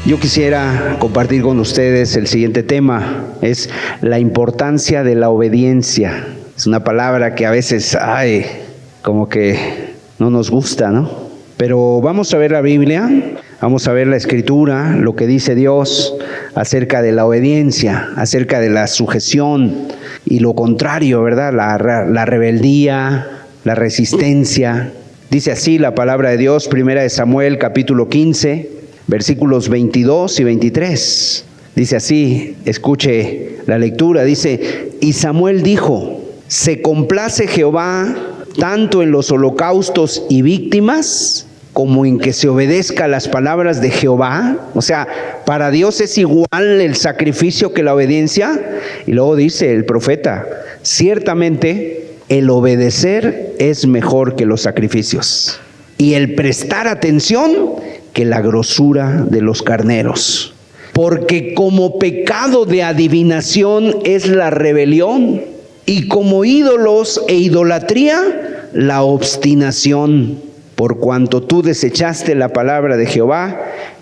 Yo quisiera compartir con ustedes el siguiente tema, es la importancia de la obediencia. Es una palabra que a veces, como que no nos gusta, ¿no? Pero vamos a ver la Biblia, vamos a ver la Escritura, lo que dice Dios acerca de la obediencia, acerca de la sujeción y lo contrario, ¿verdad? La rebeldía, la resistencia. Dice así la palabra de Dios, 1 Samuel capítulo 15, versículos 22 y 23. Dice así, escuche la lectura, dice: y Samuel dijo: ¿se complace Jehová tanto en los holocaustos y víctimas como en que se obedezca las palabras de Jehová? O sea, para Dios es igual el sacrificio que la obediencia. Y luego dice el profeta: ciertamente el obedecer es mejor que los sacrificios, y el prestar atención que la grosura de los carneros. Porque como pecado de adivinación es la rebelión, y como ídolos e idolatría la obstinación. Por cuanto tú desechaste la palabra de Jehová,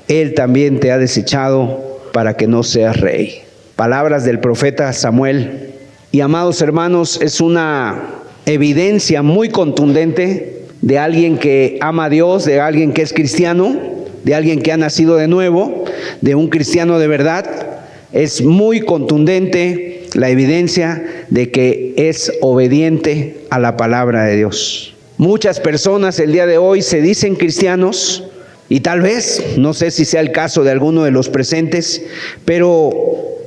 Él también te ha desechado para que no seas rey. Palabras del profeta Samuel. Y amados hermanos, es una evidencia muy contundente de alguien que ama a Dios, de alguien que es cristiano, de alguien que ha nacido de nuevo, de un cristiano de verdad. Es muy contundente la evidencia de que es obediente a la palabra de Dios. Muchas personas el día de hoy se dicen cristianos, y tal vez, no sé si sea el caso de alguno de los presentes, pero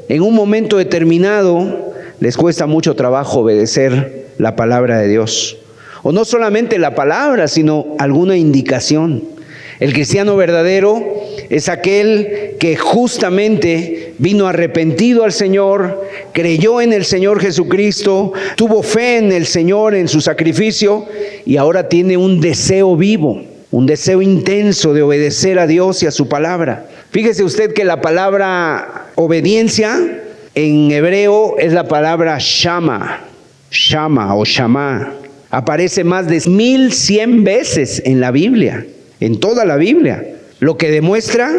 en un momento determinado les cuesta mucho trabajo obedecer la palabra de Dios. O no solamente la palabra, sino alguna indicación. El cristiano verdadero es aquel que justamente vino arrepentido al Señor, creyó en el Señor Jesucristo, tuvo fe en el Señor, en su sacrificio, y ahora tiene un deseo vivo, un deseo intenso de obedecer a Dios y a su palabra. Fíjese usted que la palabra obediencia en hebreo es la palabra shama o shama. Aparece más de 1100 veces en la Biblia, en toda la Biblia, lo que demuestra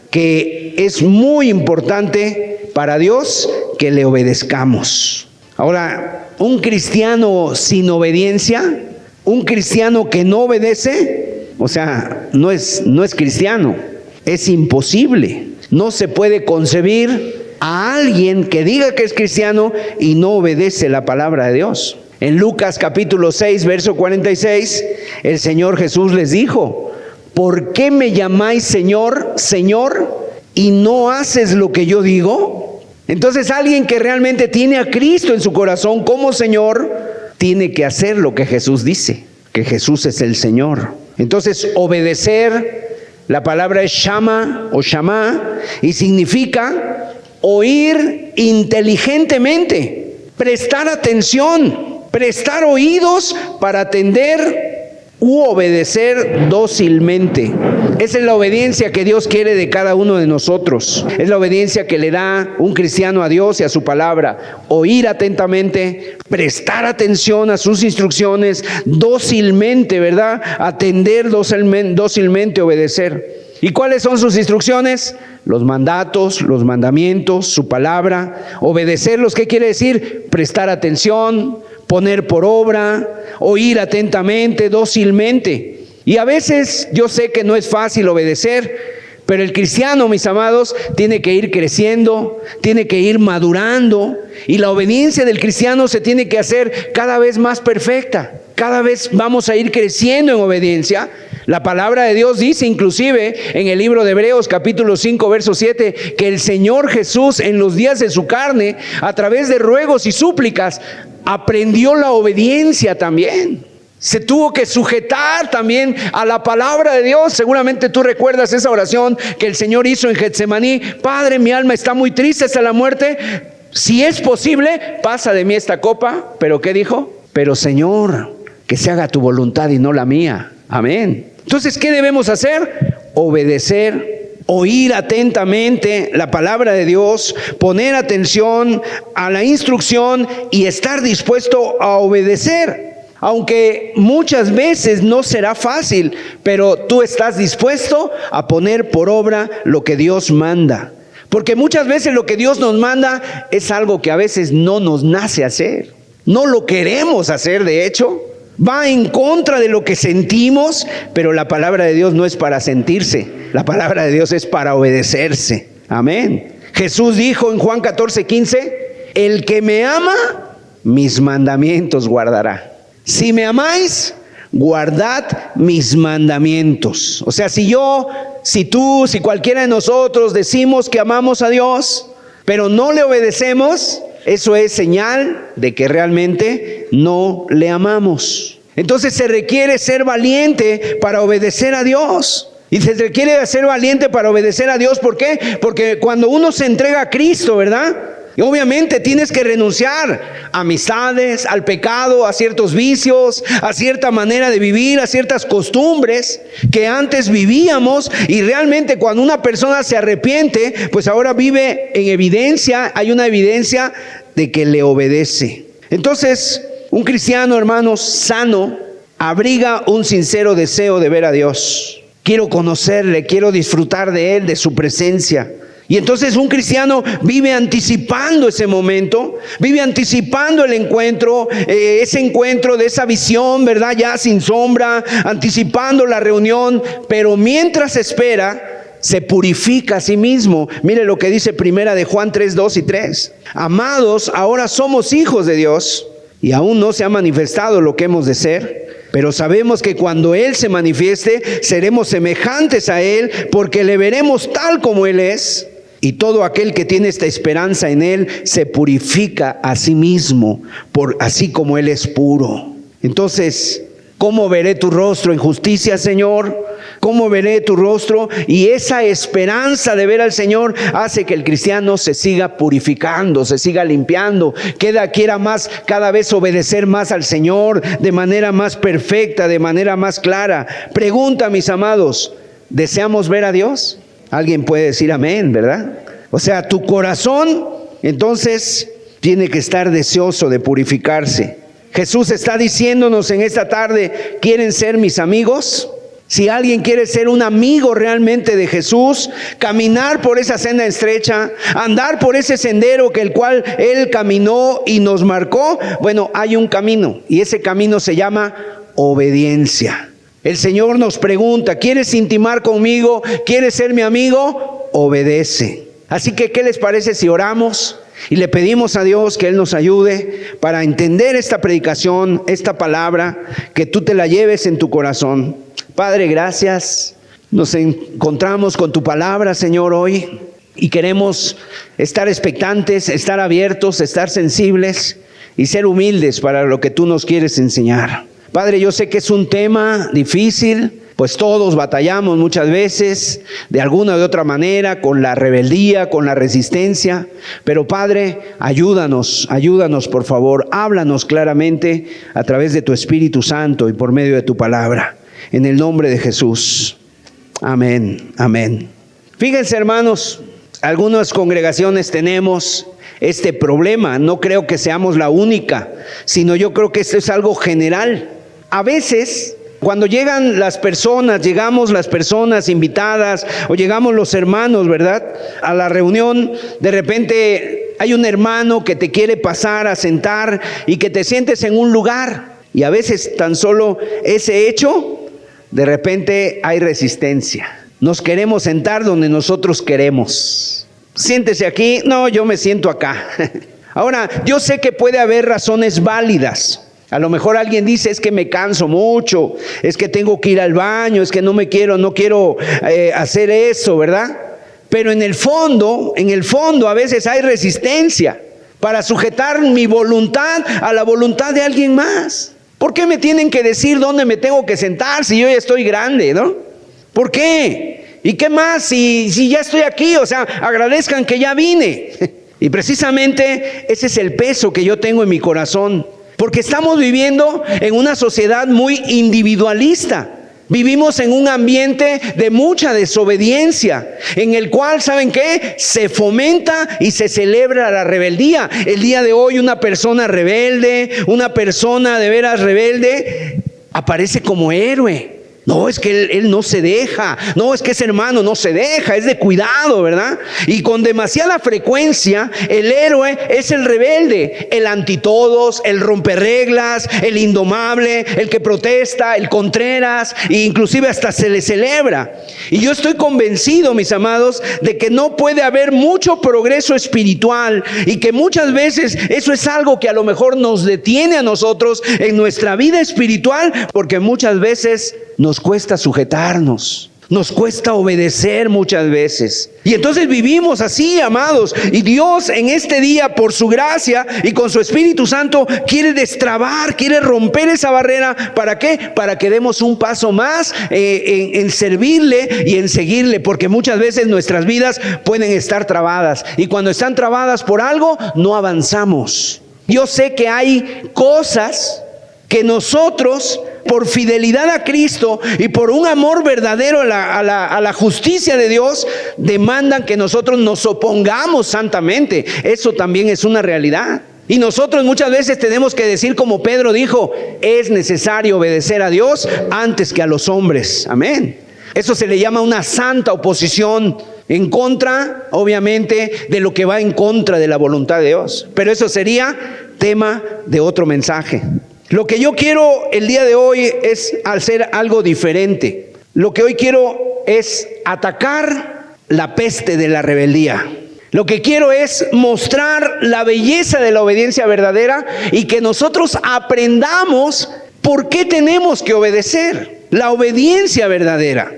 que es muy importante para Dios que le obedezcamos. Ahora, un cristiano sin obediencia, un cristiano que no obedece, o sea, no es cristiano, es imposible. No se puede concebir a alguien que diga que es cristiano y no obedece la palabra de Dios. En Lucas capítulo 6, verso 46, el Señor Jesús les dijo: ¿por qué me llamáis Señor, Señor, y no haces lo que yo digo? Entonces, alguien que realmente tiene a Cristo en su corazón como Señor, tiene que hacer lo que Jesús dice, que Jesús es el Señor. Entonces, obedecer, la palabra es shama o shamá, y significa oír inteligentemente, prestar atención, prestar oídos para atender u obedecer dócilmente. Esa es la obediencia que Dios quiere de cada uno de nosotros. Es la obediencia que le da un cristiano a Dios y a su palabra. Oír atentamente, prestar atención a sus instrucciones, dócilmente, ¿verdad? Atender dócilmente, obedecer. ¿Y cuáles son sus instrucciones? Los mandatos, los mandamientos, su palabra. Obedecerlos, ¿qué quiere decir? Prestar atención, poner por obra, oír atentamente, dócilmente. Y a veces yo sé que no es fácil obedecer, pero el cristiano, mis amados, tiene que ir creciendo, tiene que ir madurando, y la obediencia del cristiano se tiene que hacer cada vez más perfecta. Cada vez vamos a ir creciendo en obediencia. La palabra de Dios dice inclusive en el libro de Hebreos capítulo 5 verso 7 que el Señor Jesús en los días de su carne, a través de ruegos y súplicas, aprendió la obediencia también. Se tuvo que sujetar también a la palabra de Dios. Seguramente tú recuerdas esa oración que el Señor hizo en Getsemaní: Padre, mi alma está muy triste hasta la muerte. Si es posible, pasa de mí esta copa. ¿Pero qué dijo? Pero Señor, que se haga tu voluntad y no la mía. Amén. Entonces, ¿qué debemos hacer? Obedecer, oír atentamente la palabra de Dios, poner atención a la instrucción y estar dispuesto a obedecer. Aunque muchas veces no será fácil, pero tú estás dispuesto a poner por obra lo que Dios manda. Porque muchas veces lo que Dios nos manda es algo que a veces no nos nace hacer. No lo queremos hacer, de hecho. Va en contra de lo que sentimos, pero la palabra de Dios no es para sentirse. La palabra de Dios es para obedecerse. Amén. Jesús dijo en Juan 14:15, el que me ama, mis mandamientos guardará. Si me amáis, guardad mis mandamientos. O sea, si tú, si cualquiera de nosotros decimos que amamos a Dios, pero no le obedecemos, eso es señal de que realmente no le amamos. Entonces se requiere ser valiente para obedecer a Dios. Y se requiere ser valiente para obedecer a Dios. ¿Por qué? Porque cuando uno se entrega a Cristo, ¿verdad? Y obviamente tienes que renunciar a amistades, al pecado, a ciertos vicios, a cierta manera de vivir, a ciertas costumbres que antes vivíamos. Y realmente cuando una persona se arrepiente, pues ahora vive en evidencia, hay una evidencia de que le obedece. Entonces, un cristiano, hermanos, sano, abriga un sincero deseo de ver a Dios. Quiero conocerle, quiero disfrutar de Él, de su presencia. Y entonces un cristiano vive anticipando ese momento, vive anticipando el encuentro, ese encuentro de esa visión, ¿verdad? Ya sin sombra, anticipando la reunión, pero mientras espera, se purifica a sí mismo. Mire lo que dice primera de Juan 3:2 y 3. Amados, ahora somos hijos de Dios y aún no se ha manifestado lo que hemos de ser. Pero sabemos que cuando Él se manifieste, seremos semejantes a Él, porque le veremos tal como Él es. Y todo aquel que tiene esta esperanza en Él, se purifica a sí mismo, así como Él es puro. Entonces, ¿cómo veré tu rostro en justicia, Señor? ¿Cómo veré tu rostro? Y esa esperanza de ver al Señor hace que el cristiano se siga purificando, se siga limpiando, quiera más, cada vez obedecer más al Señor de manera más perfecta, de manera más clara. Pregunta, mis amados, ¿deseamos ver a Dios? Alguien puede decir amén, ¿verdad? O sea, tu corazón entonces tiene que estar deseoso de purificarse. Jesús está diciéndonos en esta tarde, ¿quieren ser mis amigos? Si alguien quiere ser un amigo realmente de Jesús, caminar por esa senda estrecha, andar por ese sendero que el cual Él caminó y nos marcó, bueno, hay un camino y ese camino se llama obediencia. El Señor nos pregunta, ¿quieres intimar conmigo? ¿Quieres ser mi amigo? Obedece. Así que, ¿qué les parece si oramos y le pedimos a Dios que Él nos ayude para entender esta predicación, esta palabra, que tú te la lleves en tu corazón? Padre, gracias. Nos encontramos con tu palabra, Señor, hoy y queremos estar expectantes, estar abiertos, estar sensibles y ser humildes para lo que tú nos quieres enseñar. Padre, yo sé que es un tema difícil, pues todos batallamos muchas veces, de alguna u otra manera, con la rebeldía, con la resistencia. Pero Padre, ayúdanos por favor, háblanos claramente a través de tu Espíritu Santo y por medio de tu palabra. En el nombre de Jesús. Amén, amén. Fíjense, hermanos, algunas congregaciones tenemos este problema. No creo que seamos la única, sino yo creo que esto es algo general. A veces, cuando llegamos las personas invitadas o llegamos los hermanos, ¿verdad? A la reunión, de repente hay un hermano que te quiere pasar a sentar y que te sientes en un lugar. Y a veces tan solo ese hecho, de repente hay resistencia. Nos queremos sentar donde nosotros queremos. Siéntese aquí, no, yo me siento acá. Ahora, yo sé que puede haber razones válidas. A lo mejor alguien dice, es que me canso mucho, es que tengo que ir al baño, es que no quiero hacer eso, ¿verdad? Pero en el fondo a veces hay resistencia para sujetar mi voluntad a la voluntad de alguien más. ¿Por qué me tienen que decir dónde me tengo que sentar si yo ya estoy grande, no? ¿Por qué? ¿Y qué más si ya estoy aquí? O sea, agradezcan que ya vine. Y precisamente ese es el peso que yo tengo en mi corazón. Porque estamos viviendo en una sociedad muy individualista. Vivimos en un ambiente de mucha desobediencia, en el cual, ¿saben qué? Se fomenta y se celebra la rebeldía. El día de hoy una persona rebelde, una persona de veras rebelde, aparece como héroe. No, es que él no se deja. No, es que ese hermano no se deja. Es de cuidado, ¿verdad? Y con demasiada frecuencia el héroe es el rebelde, el antitodos, el romperreglas, el indomable, el que protesta, el contreras, e inclusive hasta se le celebra. Y yo estoy convencido, mis amados, de que no puede haber mucho progreso espiritual y que muchas veces eso es algo que a lo mejor nos detiene a nosotros en nuestra vida espiritual, porque muchas veces nos cuesta sujetarnos, nos cuesta obedecer muchas veces. Y entonces vivimos así, amados. Y Dios en este día, por su gracia y con su Espíritu Santo, quiere destrabar, quiere romper esa barrera. ¿Para qué? Para que demos un paso más en servirle y en seguirle. Porque muchas veces nuestras vidas pueden estar trabadas. Y cuando están trabadas por algo, no avanzamos. Yo sé que hay cosas que nosotros, por fidelidad a Cristo y por un amor verdadero a la justicia de Dios, demandan que nosotros nos opongamos santamente. Eso también es una realidad. Y nosotros muchas veces tenemos que decir como Pedro dijo: es necesario obedecer a Dios antes que a los hombres. Amén. Eso se le llama una santa oposición en contra, obviamente, de lo que va en contra de la voluntad de Dios. Pero eso sería tema de otro mensaje. Lo que yo quiero el día de hoy es hacer algo diferente. Lo que hoy quiero es atacar la peste de la rebeldía. Lo que quiero es mostrar la belleza de la obediencia verdadera y que nosotros aprendamos por qué tenemos que obedecer. La obediencia verdadera.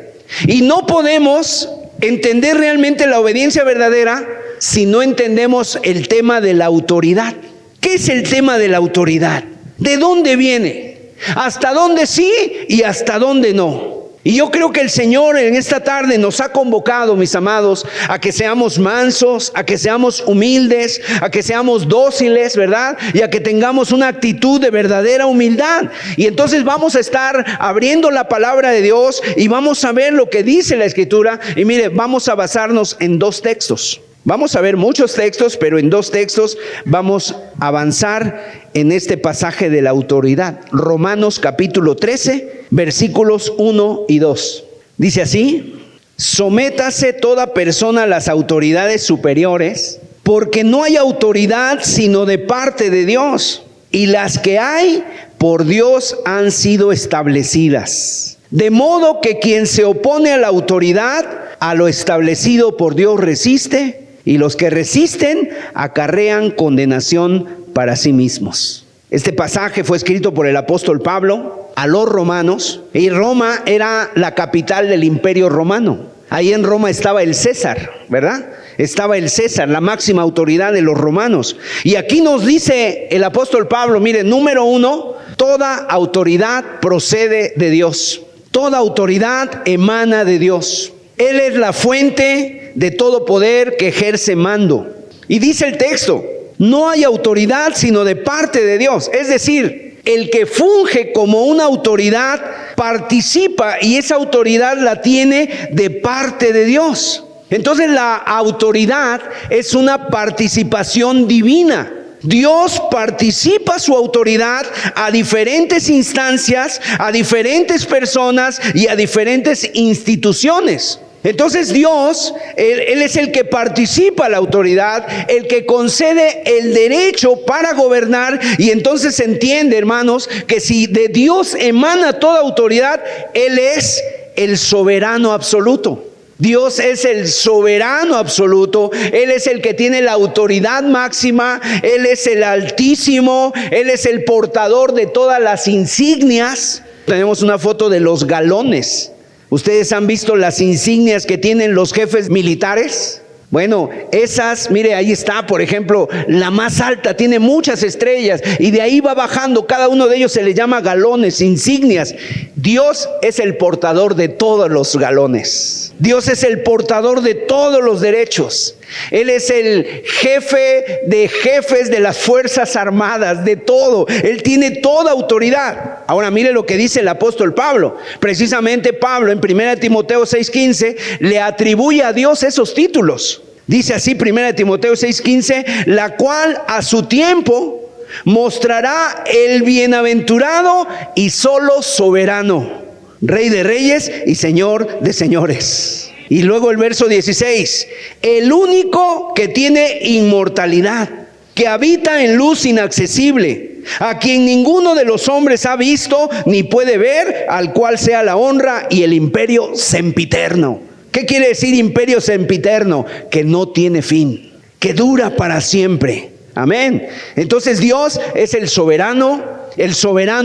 Y no podemos entender realmente la obediencia verdadera si no entendemos el tema de la autoridad. ¿Qué es el tema de la autoridad? ¿De dónde viene? ¿Hasta dónde sí y hasta dónde no? Y yo creo que el Señor en esta tarde nos ha convocado, mis amados, a que seamos mansos, a que seamos humildes, a que seamos dóciles, ¿verdad? Y a que tengamos una actitud de verdadera humildad. Y entonces vamos a estar abriendo la palabra de Dios y vamos a ver lo que dice la Escritura. Y mire, vamos a basarnos en dos textos. Vamos a ver muchos textos, pero en dos textos vamos a avanzar en este pasaje de la autoridad. Romanos capítulo 13, versículos 1 y 2. Dice así: sométase toda persona a las autoridades superiores, porque no hay autoridad sino de parte de Dios, y las que hay por Dios han sido establecidas. De modo que quien se opone a la autoridad, a lo establecido por Dios resiste, y los que resisten acarrean condenación para sí mismos. Este pasaje fue escrito por el apóstol Pablo a los romanos, y Roma era la capital del imperio romano. Ahí en Roma estaba el César, ¿verdad? Estaba el César, la máxima autoridad de los romanos. Y aquí nos dice el apóstol Pablo, miren, número 1, toda autoridad procede de Dios. Toda autoridad emana de Dios. Él es la fuente de todo poder que ejerce mando. Y dice el texto: no hay autoridad sino de parte de Dios. Es decir, el que funge como una autoridad participa, y esa autoridad la tiene de parte de Dios. Entonces la autoridad es una participación divina. Dios participa su autoridad a diferentes instancias, a diferentes personas y a diferentes instituciones. Entonces Dios, Él es el que participa la autoridad, el que concede el derecho para gobernar. Y entonces se entiende, hermanos, que si de Dios emana toda autoridad, Él es el soberano absoluto. Dios es el soberano absoluto. Él es el que tiene la autoridad máxima. Él es el Altísimo. Él es el portador de todas las insignias. Tenemos una foto de los galones. ¿Ustedes han visto las insignias que tienen los jefes militares? Bueno, esas, mire, ahí está, por ejemplo, la más alta, tiene muchas estrellas, y de ahí va bajando, cada uno de ellos se le llama galones, insignias. Dios es el portador de todos los galones. Dios es el portador de todos los derechos. Él es el jefe de jefes de las Fuerzas Armadas, de todo. Él tiene toda autoridad. Ahora mire lo que dice el apóstol Pablo. Precisamente Pablo en 1 Timoteo 6:15 le atribuye a Dios esos títulos. Dice así 1 Timoteo 6:15, la cual a su tiempo mostrará el bienaventurado y solo soberano, Rey de reyes y Señor de señores. Y luego el verso 16, el único que tiene inmortalidad, que habita en luz inaccesible, a quien ninguno de los hombres ha visto ni puede ver, al cual sea la honra y el imperio sempiterno. ¿Qué quiere decir imperio sempiterno? Que no tiene fin, que dura para siempre. Amén. Entonces Dios es el soberano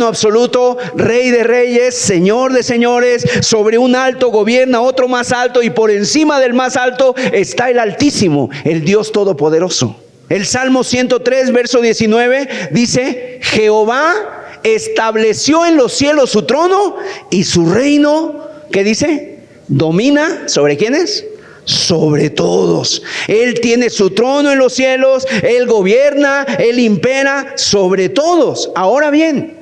absoluto, Rey de reyes, Señor de señores. Sobre un alto gobierna otro más alto, y por encima del más alto está el Altísimo, el Dios Todopoderoso. El Salmo 103, verso 19 dice, Jehová estableció en los cielos su trono y su reino, ¿qué dice? Domina, ¿sobre quiénes? Sobre todos. Él tiene su trono en los cielos, Él gobierna, Él impera sobre todos. Ahora bien,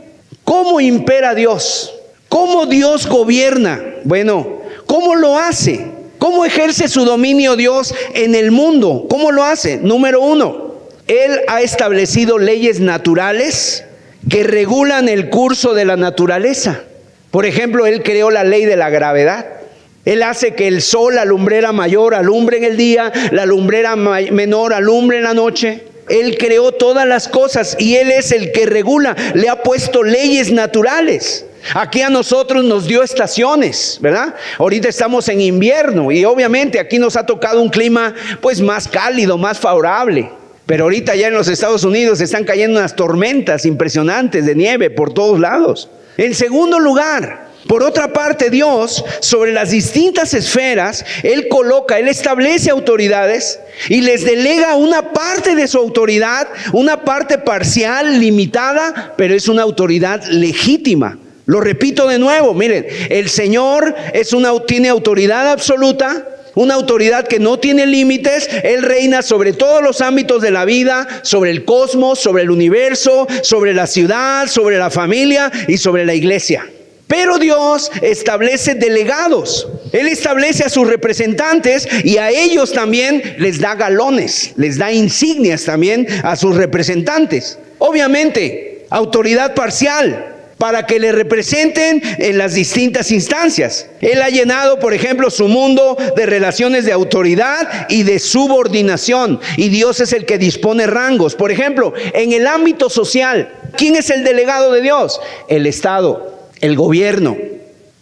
¿cómo impera Dios? ¿Cómo Dios gobierna? Bueno, ¿cómo lo hace? ¿Cómo ejerce su dominio Dios en el mundo? ¿Cómo lo hace? Número uno, Él ha establecido leyes naturales que regulan el curso de la naturaleza. Por ejemplo, Él creó la ley de la gravedad. Él hace que el sol, la lumbrera mayor, alumbre en el día, la lumbrera menor alumbre en la noche. Él creó todas las cosas y Él es el que regula. Le ha puesto leyes naturales. Aquí a nosotros nos dio estaciones, ¿verdad? Ahorita estamos en invierno y obviamente aquí nos ha tocado un clima pues más cálido, más favorable. Pero ahorita ya en los Estados Unidos están cayendo unas tormentas impresionantes de nieve por todos lados. En segundo lugar, por otra parte, Dios, sobre las distintas esferas, Él establece autoridades y les delega una parte de su autoridad, una parte parcial, limitada, pero es una autoridad legítima. Lo repito de nuevo, miren, el Señor tiene autoridad absoluta, una autoridad que no tiene límites. Él reina sobre todos los ámbitos de la vida, sobre el cosmos, sobre el universo, sobre la ciudad, sobre la familia y sobre la iglesia. Pero Dios establece delegados. Él establece a sus representantes y a ellos también les da galones, les da insignias también a sus representantes. Obviamente, autoridad parcial para que le representen en las distintas instancias. Él ha llenado, por ejemplo, su mundo de relaciones de autoridad y de subordinación. Y Dios es el que dispone rangos. Por ejemplo, en el ámbito social, ¿quién es el delegado de Dios? El Estado. El gobierno.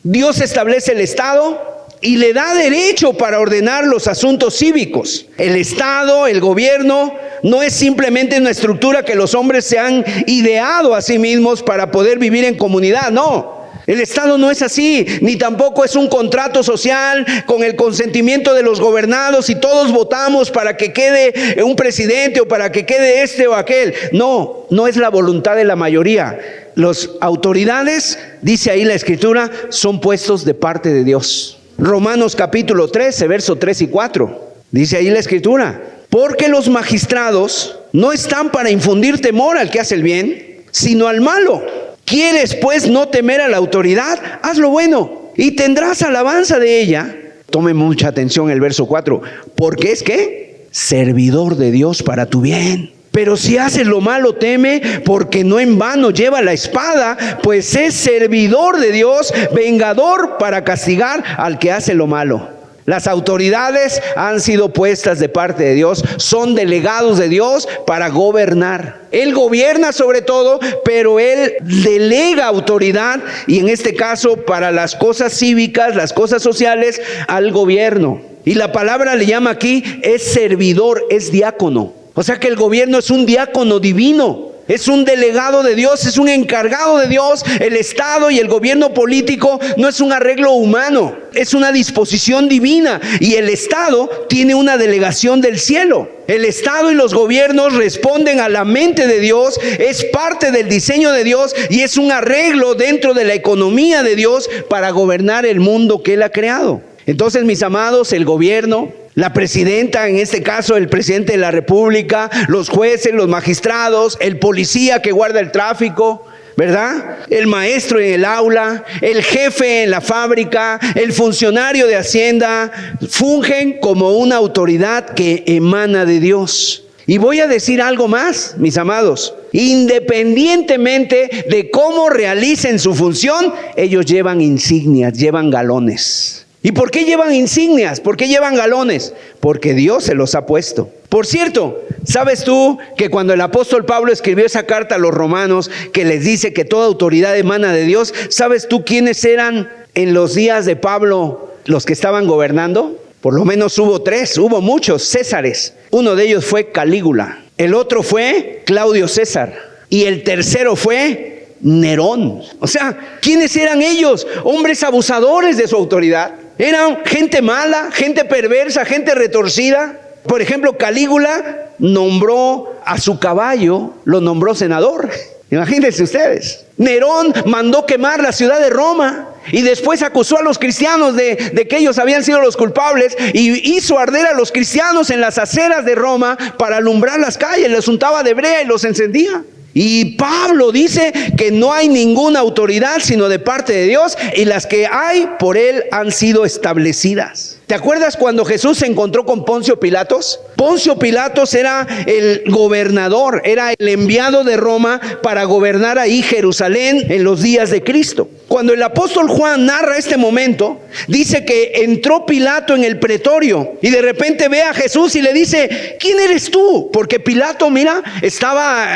Dios establece el Estado y le da derecho para ordenar los asuntos cívicos. El Estado, el gobierno, no es simplemente una estructura que los hombres se han ideado a sí mismos para poder vivir en comunidad, no. El Estado no es así, ni tampoco es un contrato social con el consentimiento de los gobernados y todos votamos para que quede un presidente o para que quede este o aquel. No, no es la voluntad de la mayoría. Las autoridades, dice ahí la Escritura, son puestos de parte de Dios. Romanos capítulo 13, verso 3 y 4. Dice ahí la Escritura, porque los magistrados no están para infundir temor al que hace el bien, sino al malo. ¿Quieres pues no temer a la autoridad? Haz lo bueno y tendrás alabanza de ella. Tome mucha atención el verso 4. Porque es ¿qué? Servidor de Dios para tu bien. Pero si haces lo malo, teme, porque no en vano lleva la espada, pues es servidor de Dios, vengador para castigar al que hace lo malo. Las autoridades han sido puestas de parte de Dios, son delegados de Dios para gobernar. Él gobierna sobre todo, pero Él delega autoridad, y en este caso para las cosas cívicas, las cosas sociales, al gobierno. Y la palabra le llama aquí, es servidor, es diácono. O sea que el gobierno es un diácono divino. Es un delegado de Dios, es un encargado de Dios. El Estado y el gobierno político no es un arreglo humano, es una disposición divina. Y el Estado tiene una delegación del cielo. El Estado y los gobiernos responden a la mente de Dios, es parte del diseño de Dios y es un arreglo dentro de la economía de Dios para gobernar el mundo que Él ha creado. Entonces, mis amados, el gobierno, la presidenta, en este caso el presidente de la República, los jueces, los magistrados, el policía que guarda el tráfico, ¿verdad? El maestro en el aula, el jefe en la fábrica, el funcionario de Hacienda, fungen como una autoridad que emana de Dios. Y voy a decir algo más, mis amados. Independientemente de cómo realicen su función, ellos llevan insignias, llevan galones. ¿Y por qué llevan insignias? ¿Por qué llevan galones? Porque Dios se los ha puesto. Por cierto, ¿sabes tú que cuando el apóstol Pablo escribió esa carta a los romanos que les dice que toda autoridad emana de Dios, ¿sabes tú quiénes eran en los días de Pablo los que estaban gobernando? Por lo menos hubo 3, hubo muchos Césares. Uno de ellos fue Calígula, el otro fue Claudio César y el tercero fue Nerón. O sea, ¿quiénes eran ellos? Hombres abusadores de su autoridad. Eran gente mala, gente perversa, gente retorcida. Por ejemplo, Calígula nombró a su caballo, lo nombró senador. Imagínense ustedes. Nerón mandó quemar la ciudad de Roma y después acusó a los cristianos de que ellos habían sido los culpables y hizo arder a los cristianos en las aceras de Roma para alumbrar las calles. Les untaba de brea y los encendía. Y Pablo dice que no hay ninguna autoridad sino de parte de Dios, y las que hay por él han sido establecidas. ¿Te acuerdas cuando Jesús se encontró con Poncio Pilatos? Poncio Pilatos era el gobernador, era el enviado de Roma para gobernar ahí Jerusalén en los días de Cristo. Cuando el apóstol Juan narra este momento, dice que entró Pilato en el pretorio y de repente ve a Jesús y le dice: ¿quién eres tú? Porque Pilato, mira, estaba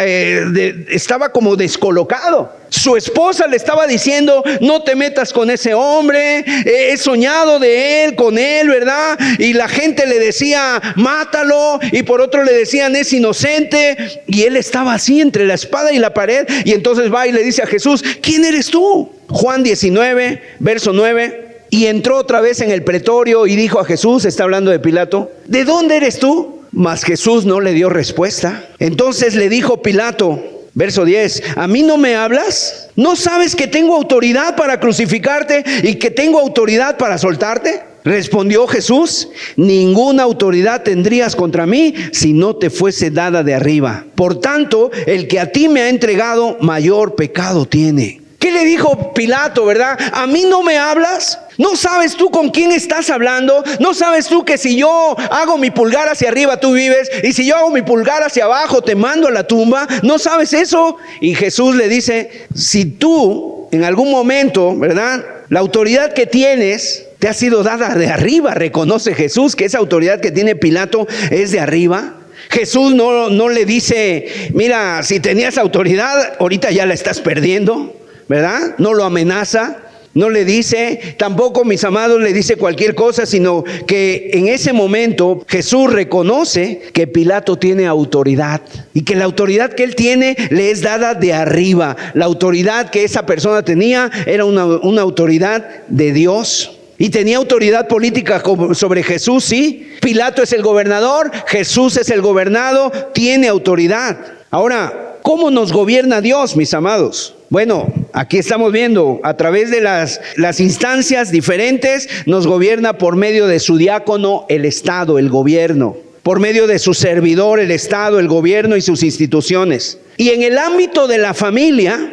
como descolocado. Su esposa le estaba diciendo: no te metas con ese hombre, he soñado de él, con él, ¿verdad? Y la gente le decía: mátalo, y por otro le decían: es inocente. Y él estaba así entre la espada y la pared, y entonces va y le dice a Jesús: ¿quién eres tú? Juan 19, verso 9. Y entró otra vez en el pretorio y dijo a Jesús, está hablando de Pilato: ¿de dónde eres tú? Mas Jesús no le dio respuesta. Entonces le dijo Pilato, verso 10: ¿a mí no me hablas? ¿No sabes que tengo autoridad para crucificarte y que tengo autoridad para soltarte? Respondió Jesús: ninguna autoridad tendrías contra mí si no te fuese dada de arriba. Por tanto, el que a ti me ha entregado, mayor pecado tiene. ¿Qué le dijo Pilato, verdad? ¿A mí no me hablas? ¿No sabes tú con quién estás hablando? ¿No sabes tú que si yo hago mi pulgar hacia arriba tú vives, y si yo hago mi pulgar hacia abajo te mando a la tumba? ¿No sabes eso? Y Jesús le dice: si tú en algún momento, ¿verdad?, la autoridad que tienes te ha sido dada de arriba. Reconoce Jesús que esa autoridad que tiene Pilato es de arriba. Jesús no le dice: mira, si tenías autoridad, ahorita ya la estás perdiendo, ¿verdad? No lo amenaza, no le dice, tampoco, mis amados, le dice cualquier cosa, sino que en ese momento Jesús reconoce que Pilato tiene autoridad y que la autoridad que él tiene le es dada de arriba. La autoridad que esa persona tenía era una autoridad de Dios. Y tenía autoridad política sobre Jesús, sí. Pilato es el gobernador, Jesús es el gobernado, tiene autoridad. Ahora, ¿cómo nos gobierna Dios, mis amados? Bueno, aquí estamos viendo a través de las instancias diferentes, nos gobierna por medio de su diácono, el Estado, el gobierno, por medio de su servidor, el Estado, el gobierno y sus instituciones. Y en el ámbito de la familia,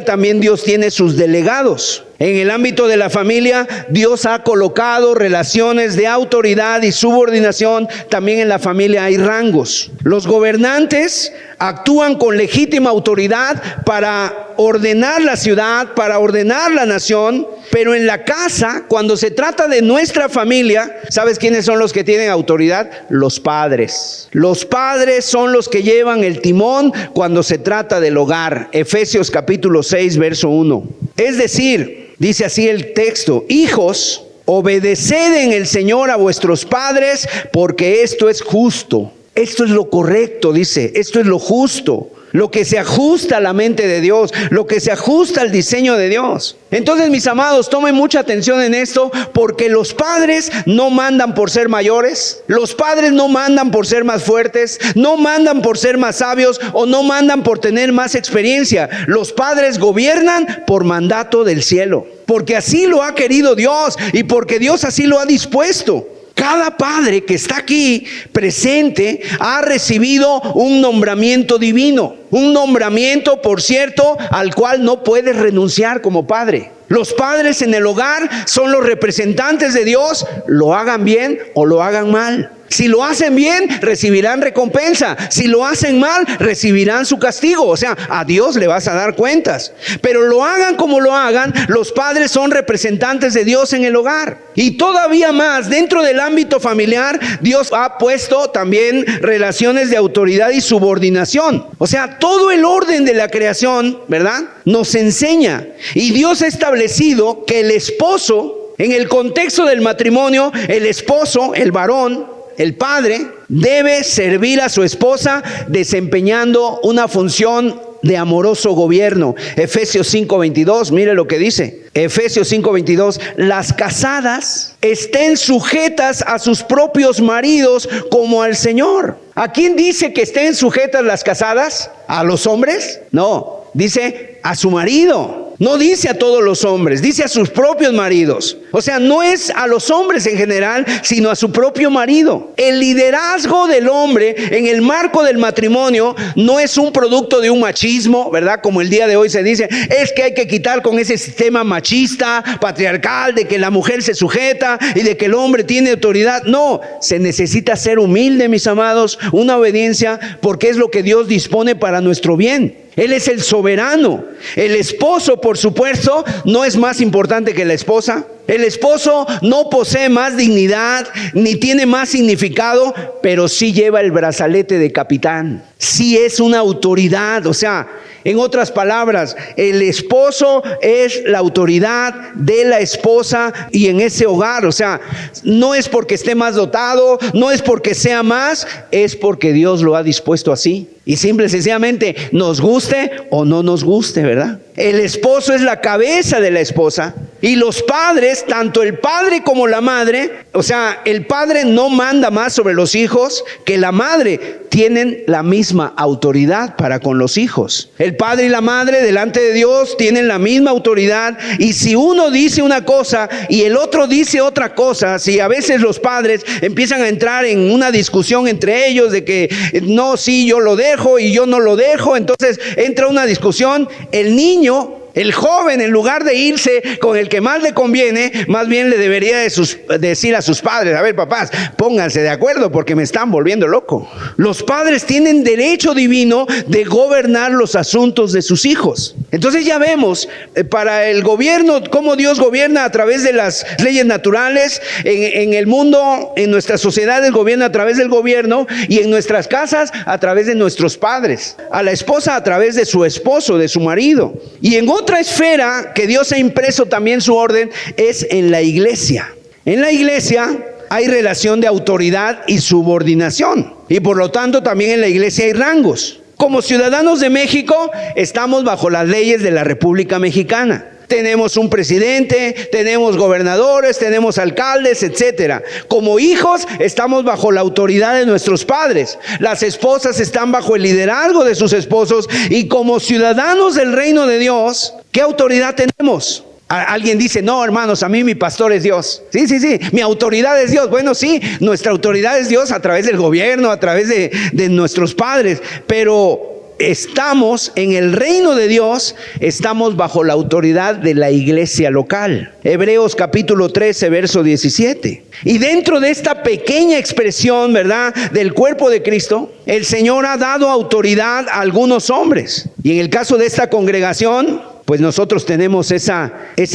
también Dios tiene sus delegados. En el ámbito de la familia, Dios ha colocado relaciones de autoridad y subordinación. También en la familia hay rangos. Los gobernantes actúan con legítima autoridad para ordenar la ciudad, para ordenar la nación. Pero en la casa, cuando se trata de nuestra familia, ¿sabes quiénes son los que tienen autoridad? Los padres. Los padres son los que llevan el timón cuando se trata del hogar. Efesios capítulo 6, verso 1. Es decir, dice así el texto: hijos, obedeced en el Señor a vuestros padres, porque esto es justo. Esto es lo correcto, dice, esto es lo justo, lo que se ajusta a la mente de Dios, lo que se ajusta al diseño de Dios. Entonces, mis amados, tomen mucha atención en esto, porque los padres no mandan por ser mayores, los padres no mandan por ser más fuertes, no mandan por ser más sabios o no mandan por tener más experiencia. Los padres gobiernan por mandato del cielo, porque así lo ha querido Dios y porque Dios así lo ha dispuesto. Cada padre que está aquí presente ha recibido un nombramiento divino. Un nombramiento, por cierto, al cual no puedes renunciar como padre. Los padres en el hogar son los representantes de Dios, lo hagan bien o lo hagan mal. Si lo hacen bien, recibirán recompensa. Si lo hacen mal, recibirán su castigo. O sea, a Dios le vas a dar cuentas. Pero lo hagan como lo hagan, los padres son representantes de Dios en el hogar. Y todavía más, dentro del ámbito familiar, Dios ha puesto también relaciones de autoridad y subordinación. O sea, todo el orden de la creación, ¿verdad?, nos enseña. Y Dios ha establecido que el esposo, en el contexto del matrimonio, el esposo, el varón, el padre, debe servir a su esposa desempeñando una función de amoroso gobierno. Efesios 5:22, mire lo que dice. Efesios 5:22, las casadas estén sujetas a sus propios maridos como al Señor. ¿A quién dice que estén sujetas las casadas? ¿A los hombres? No, dice a su marido. No dice a todos los hombres, dice a sus propios maridos. O sea, no es a los hombres en general, sino a su propio marido. El liderazgo del hombre en el marco del matrimonio no es un producto de un machismo, ¿verdad? Como el día de hoy se dice, es que hay que quitar con ese sistema machista, patriarcal, de que la mujer se sujeta y de que el hombre tiene autoridad. No, se necesita ser humilde, mis amados, una obediencia, porque es lo que Dios dispone para nuestro bien. Él es el soberano. El esposo, por supuesto, no es más importante que la esposa. El esposo no posee más dignidad ni tiene más significado, pero sí lleva el brazalete de capitán. Sí es una autoridad. O sea, en otras palabras, el esposo es la autoridad de la esposa y en ese hogar. O sea, no es porque esté más dotado, no es porque sea más, es porque Dios lo ha dispuesto así. Y simple y sencillamente, nos guste o no nos guste, ¿verdad? El esposo es la cabeza de la esposa. Y los padres, tanto el padre como la madre, o sea, el padre no manda más sobre los hijos que la madre, tienen la misma autoridad para con los hijos. El padre y la madre delante de Dios tienen la misma autoridad, y si uno dice una cosa y el otro dice otra cosa, si a veces los padres empiezan a entrar en una discusión entre ellos de que no, sí, yo lo dejo y yo no lo dejo, entonces entra una discusión, el niño, el joven, en lugar de irse con el que más le conviene, más bien le debería decir a sus padres, a ver, papás, pónganse de acuerdo porque me están volviendo loco. Los padres tienen derecho divino de gobernar los asuntos de sus hijos. Entonces ya vemos para el gobierno cómo Dios gobierna a través de las leyes naturales, en el mundo, en nuestras sociedades gobierna a través del gobierno, y en nuestras casas a través de nuestros padres, a la esposa a través de su esposo, de su marido, y en otra esfera que Dios ha impreso también su orden es en la iglesia. En la iglesia hay relación de autoridad y subordinación, y por lo tanto también en la iglesia hay rangos. Como ciudadanos de México estamos bajo las leyes de la República Mexicana. Tenemos un presidente, tenemos gobernadores, tenemos alcaldes, etcétera. Como hijos estamos bajo la autoridad de nuestros padres. Las esposas están bajo el liderazgo de sus esposos, y como ciudadanos del reino de Dios, ¿qué autoridad tenemos? Alguien dice, no, hermanos, a mí mi pastor es Dios. Sí, mi autoridad es Dios. Bueno, sí, nuestra autoridad es Dios a través del gobierno, a través de nuestros padres, pero estamos en el reino de Dios, estamos bajo la autoridad de la iglesia local. Hebreos capítulo 13, verso 17. Y dentro de esta pequeña expresión, ¿verdad?, del cuerpo de Cristo, el Señor ha dado autoridad a algunos hombres. Y en el caso de esta congregación, pues nosotros tenemos esa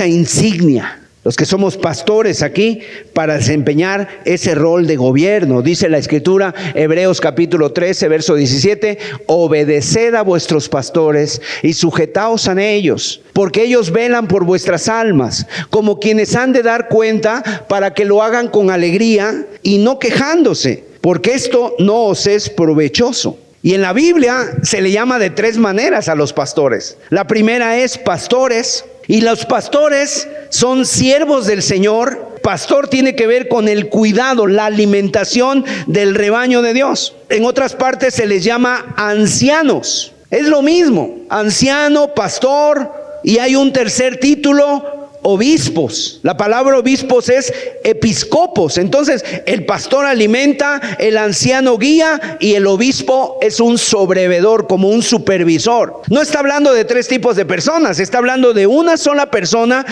insignia, los que somos pastores aquí, para desempeñar ese rol de gobierno. Dice la Escritura, Hebreos capítulo 13, verso 17, obedeced a vuestros pastores y sujetaos a ellos, porque ellos velan por vuestras almas, como quienes han de dar cuenta, para que lo hagan con alegría y no quejándose, porque esto no os es provechoso. Y en la Biblia se le llama de tres maneras a los pastores. La primera es pastores, y los pastores son siervos del Señor. Pastor tiene que ver con el cuidado, la alimentación del rebaño de Dios. En otras partes se les llama ancianos. Es lo mismo, anciano, pastor, y hay un tercer título, obispos. La palabra obispos es episcopos. Entonces, el pastor alimenta, el anciano guía y el obispo es un sobrevedor, como un supervisor. No está hablando de tres tipos de personas, está hablando de una sola persona,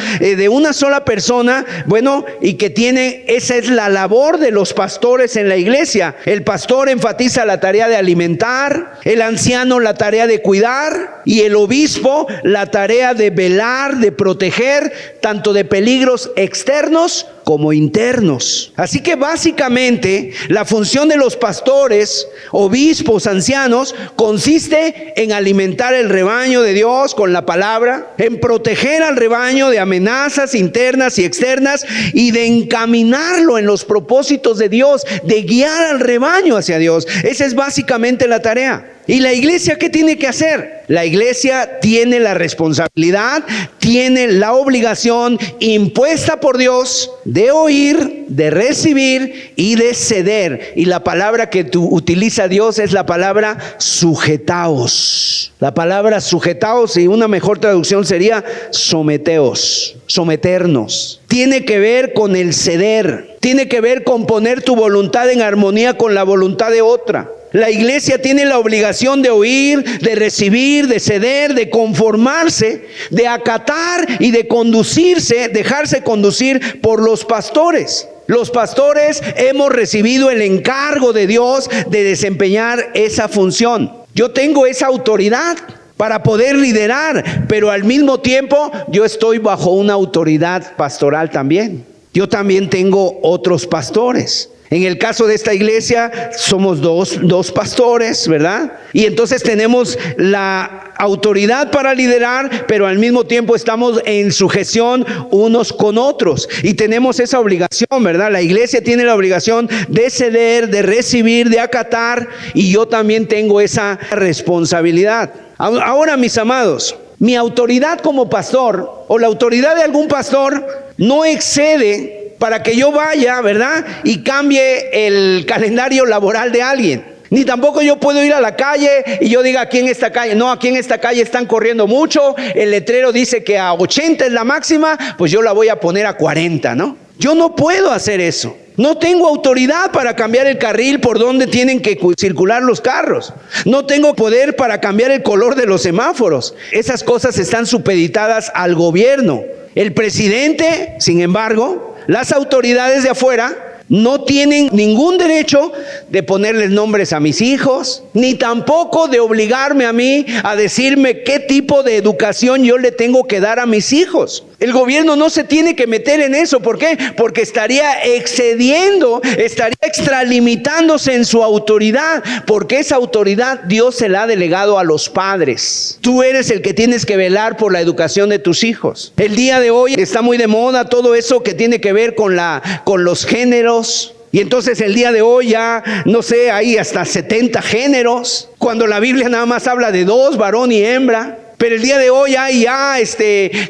bueno, y que tiene, esa es la labor de los pastores en la iglesia. El pastor enfatiza la tarea de alimentar, el anciano la tarea de cuidar y el obispo la tarea de velar, de proteger, tanto de peligros externos como internos. Así que básicamente la función de los pastores, obispos, ancianos, consiste en alimentar el rebaño de Dios con la palabra, en proteger al rebaño de amenazas internas y externas y de encaminarlo en los propósitos de Dios, de guiar al rebaño hacia Dios. Esa es básicamente la tarea. ¿Y la iglesia qué tiene que hacer? La iglesia tiene la responsabilidad, tiene la obligación impuesta por Dios de oír, de recibir y de ceder. Y la palabra que utiliza Dios es la palabra sujetaos. La palabra sujetaos, y una mejor traducción sería someteos, someternos. Tiene que ver con el ceder, tiene que ver con poner tu voluntad en armonía con la voluntad de otra. La iglesia tiene la obligación de oír, de recibir, de ceder, de conformarse, de acatar y de conducirse, dejarse conducir por los pastores. Los pastores hemos recibido el encargo de Dios de desempeñar esa función. Yo tengo esa autoridad para poder liderar, pero al mismo tiempo yo estoy bajo una autoridad pastoral también. Yo también tengo otros pastores. En el caso de esta iglesia somos dos pastores, ¿verdad? Y entonces tenemos la autoridad para liderar, pero al mismo tiempo estamos en sujeción unos con otros. Y tenemos esa obligación, ¿verdad? La iglesia tiene la obligación de ceder, de recibir, de acatar, y yo también tengo esa responsabilidad. Ahora, mis amados, mi autoridad como pastor o la autoridad de algún pastor no excede para que yo vaya, ¿verdad?, y cambie el calendario laboral de alguien. Ni tampoco yo puedo ir a la calle y yo diga, aquí en esta calle, no, aquí en esta calle están corriendo mucho, el letrero dice que a 80 es la máxima, pues yo la voy a poner a 40, ¿no? Yo no puedo hacer eso. No tengo autoridad para cambiar el carril por donde tienen que circular los carros. No tengo poder para cambiar el color de los semáforos. Esas cosas están supeditadas al gobierno. El presidente, sin embargo, las autoridades de afuera no tienen ningún derecho de ponerles nombres a mis hijos, ni tampoco de obligarme a mí a decirme qué tipo de educación yo le tengo que dar a mis hijos. El gobierno no se tiene que meter en eso. ¿Por qué? Porque estaría excediendo, estaría extralimitándose en su autoridad, porque esa autoridad Dios se la ha delegado a los padres. Tú eres el que tienes que velar por la educación de tus hijos. El día de hoy está muy de moda todo eso que tiene que ver con los géneros. Y entonces el día de hoy ya, no sé, hay hasta 70 géneros, cuando la Biblia nada más habla de 2, varón y hembra. Pero el día de hoy hay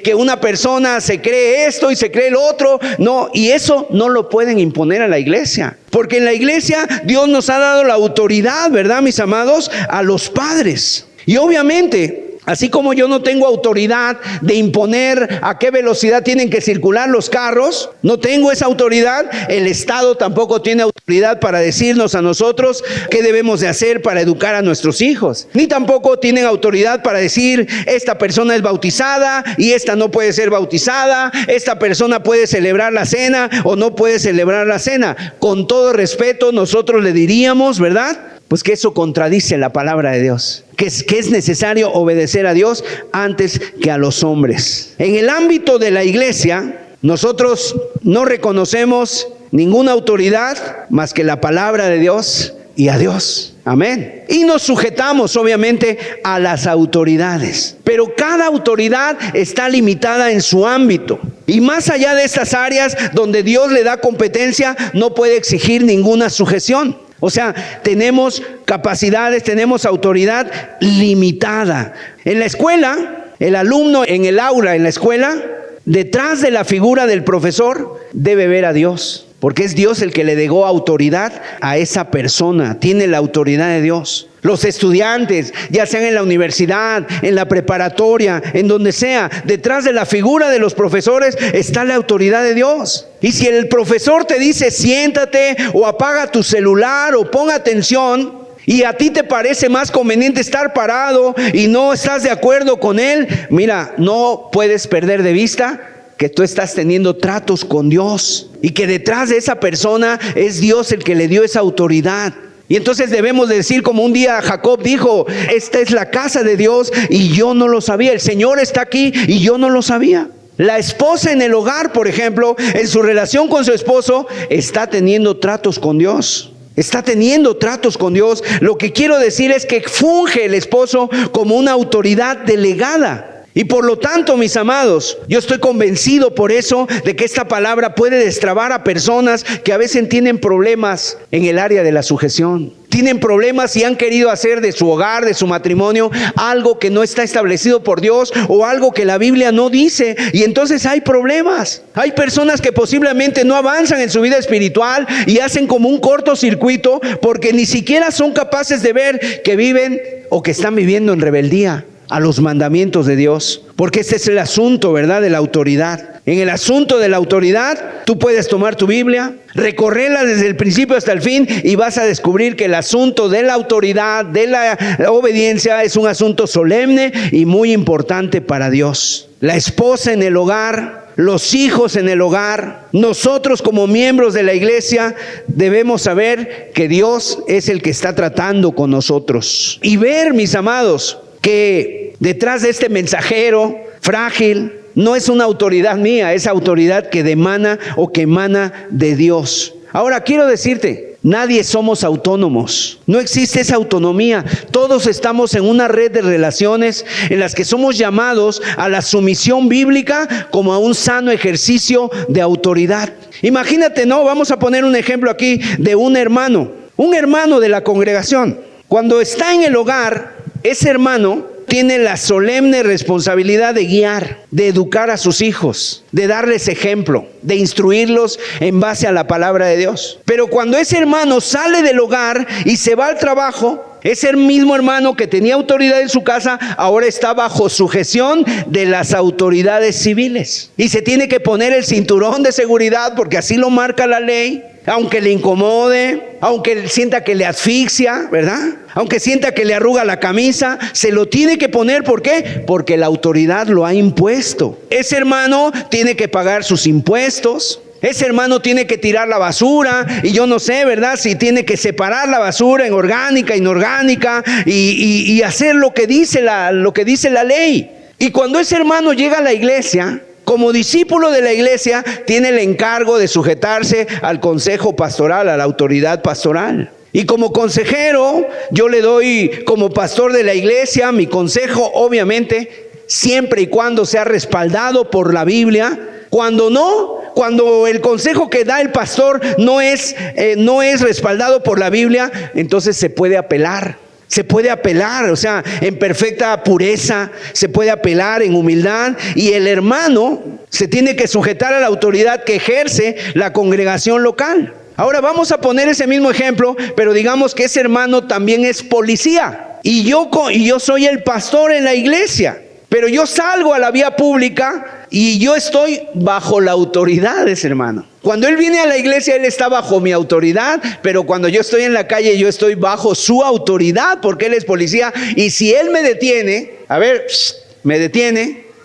que una persona se cree esto y se cree el otro. No, y eso no lo pueden imponer a la iglesia. Porque en la iglesia Dios nos ha dado la autoridad, ¿verdad, mis amados? A los padres. Y obviamente, así como yo no tengo autoridad de imponer a qué velocidad tienen que circular los carros, no tengo esa autoridad, el Estado tampoco tiene autoridad para decirnos a nosotros qué debemos de hacer para educar a nuestros hijos. Ni tampoco tienen autoridad para decir, esta persona es bautizada y esta no puede ser bautizada, esta persona puede celebrar la cena o no puede celebrar la cena. Con todo respeto, nosotros le diríamos, ¿verdad?, pues que eso contradice la palabra de Dios, que es necesario obedecer a Dios antes que a los hombres. En el ámbito de la iglesia, nosotros no reconocemos ninguna autoridad más que la palabra de Dios y a Dios. Amén. Y nos sujetamos obviamente a las autoridades, pero cada autoridad está limitada en su ámbito. Y más allá de estas áreas donde Dios le da competencia, no puede exigir ninguna sujeción. O sea, tenemos capacidades, tenemos autoridad limitada. En la escuela, el alumno en el aula, en la escuela, detrás de la figura del profesor, debe ver a Dios. Porque es Dios el que le legó autoridad a esa persona, tiene la autoridad de Dios. Los estudiantes, ya sean en la universidad, en la preparatoria, en donde sea, detrás de la figura de los profesores está la autoridad de Dios. Y si el profesor te dice siéntate o apaga tu celular o pon atención, y a ti te parece más conveniente estar parado y no estás de acuerdo con él, mira, no puedes perder de vista que tú estás teniendo tratos con Dios y que detrás de esa persona es Dios el que le dio esa autoridad. Y entonces debemos decir, como un día Jacob dijo, esta es la casa de Dios y yo no lo sabía. El Señor está aquí y yo no lo sabía. La esposa en el hogar, por ejemplo, en su relación con su esposo, está teniendo tratos con Dios. Está teniendo tratos con Dios. Lo que quiero decir es que funge el esposo como una autoridad delegada. Y por lo tanto, mis amados, yo estoy convencido por eso de que esta palabra puede destrabar a personas que a veces tienen problemas en el área de la sujeción. Tienen problemas y han querido hacer de su hogar, de su matrimonio, algo que no está establecido por Dios o algo que la Biblia no dice. Y entonces hay problemas. Hay personas que posiblemente no avanzan en su vida espiritual y hacen como un cortocircuito porque ni siquiera son capaces de ver que viven o que están viviendo en rebeldía a los mandamientos de Dios. Porque este es el asunto, ¿verdad?, de la autoridad. En el asunto de la autoridad, tú puedes tomar tu Biblia, recorrerla desde el principio hasta el fin y vas a descubrir que el asunto de la autoridad, de la obediencia, es un asunto solemne y muy importante para Dios. La esposa en el hogar, los hijos en el hogar, nosotros como miembros de la iglesia debemos saber que Dios es el que está tratando con nosotros. Y ver, mis amados, que detrás de este mensajero frágil no es una autoridad mía, es autoridad que emana o que emana de Dios. Ahora quiero decirte, nadie somos autónomos, no existe esa autonomía. Todos estamos en una red de relaciones en las que somos llamados a la sumisión bíblica como a un sano ejercicio de autoridad. Imagínate, ¿no? Vamos a poner un ejemplo aquí de un hermano de la congregación. Cuando está en el hogar, ese hermano tiene la solemne responsabilidad de guiar, de educar a sus hijos, de darles ejemplo, de instruirlos en base a la palabra de Dios. Pero cuando ese hermano sale del hogar y se va al trabajo, ese mismo hermano que tenía autoridad en su casa, ahora está bajo sujeción de las autoridades civiles. Y se tiene que poner el cinturón de seguridad porque así lo marca la ley. Aunque le incomode, aunque sienta que le asfixia, ¿verdad? Aunque sienta que le arruga la camisa, se lo tiene que poner. ¿Por qué? Porque la autoridad lo ha impuesto. Ese hermano tiene que pagar sus impuestos. Ese hermano tiene que tirar la basura y yo no sé, ¿verdad? Si tiene que separar la basura en orgánica, inorgánica y hacer lo que dice la ley. Y cuando ese hermano llega a la iglesia, como discípulo de la iglesia, tiene el encargo de sujetarse al consejo pastoral, a la autoridad pastoral. Y como consejero, yo le doy como pastor de la iglesia mi consejo, obviamente, siempre y cuando sea respaldado por la Biblia. Cuando no, cuando el consejo que da el pastor no es respaldado por la Biblia, entonces se puede apelar. Se puede apelar, o sea, en perfecta pureza, se puede apelar en humildad y el hermano se tiene que sujetar a la autoridad que ejerce la congregación local. Ahora vamos a poner ese mismo ejemplo, pero digamos que ese hermano también es policía y yo soy el pastor en la iglesia, pero yo salgo a la vía pública y yo estoy bajo la autoridad de ese hermano. Cuando él viene a la iglesia, él está bajo mi autoridad, pero cuando yo estoy en la calle, yo estoy bajo su autoridad, porque él es policía. Y si él me detiene,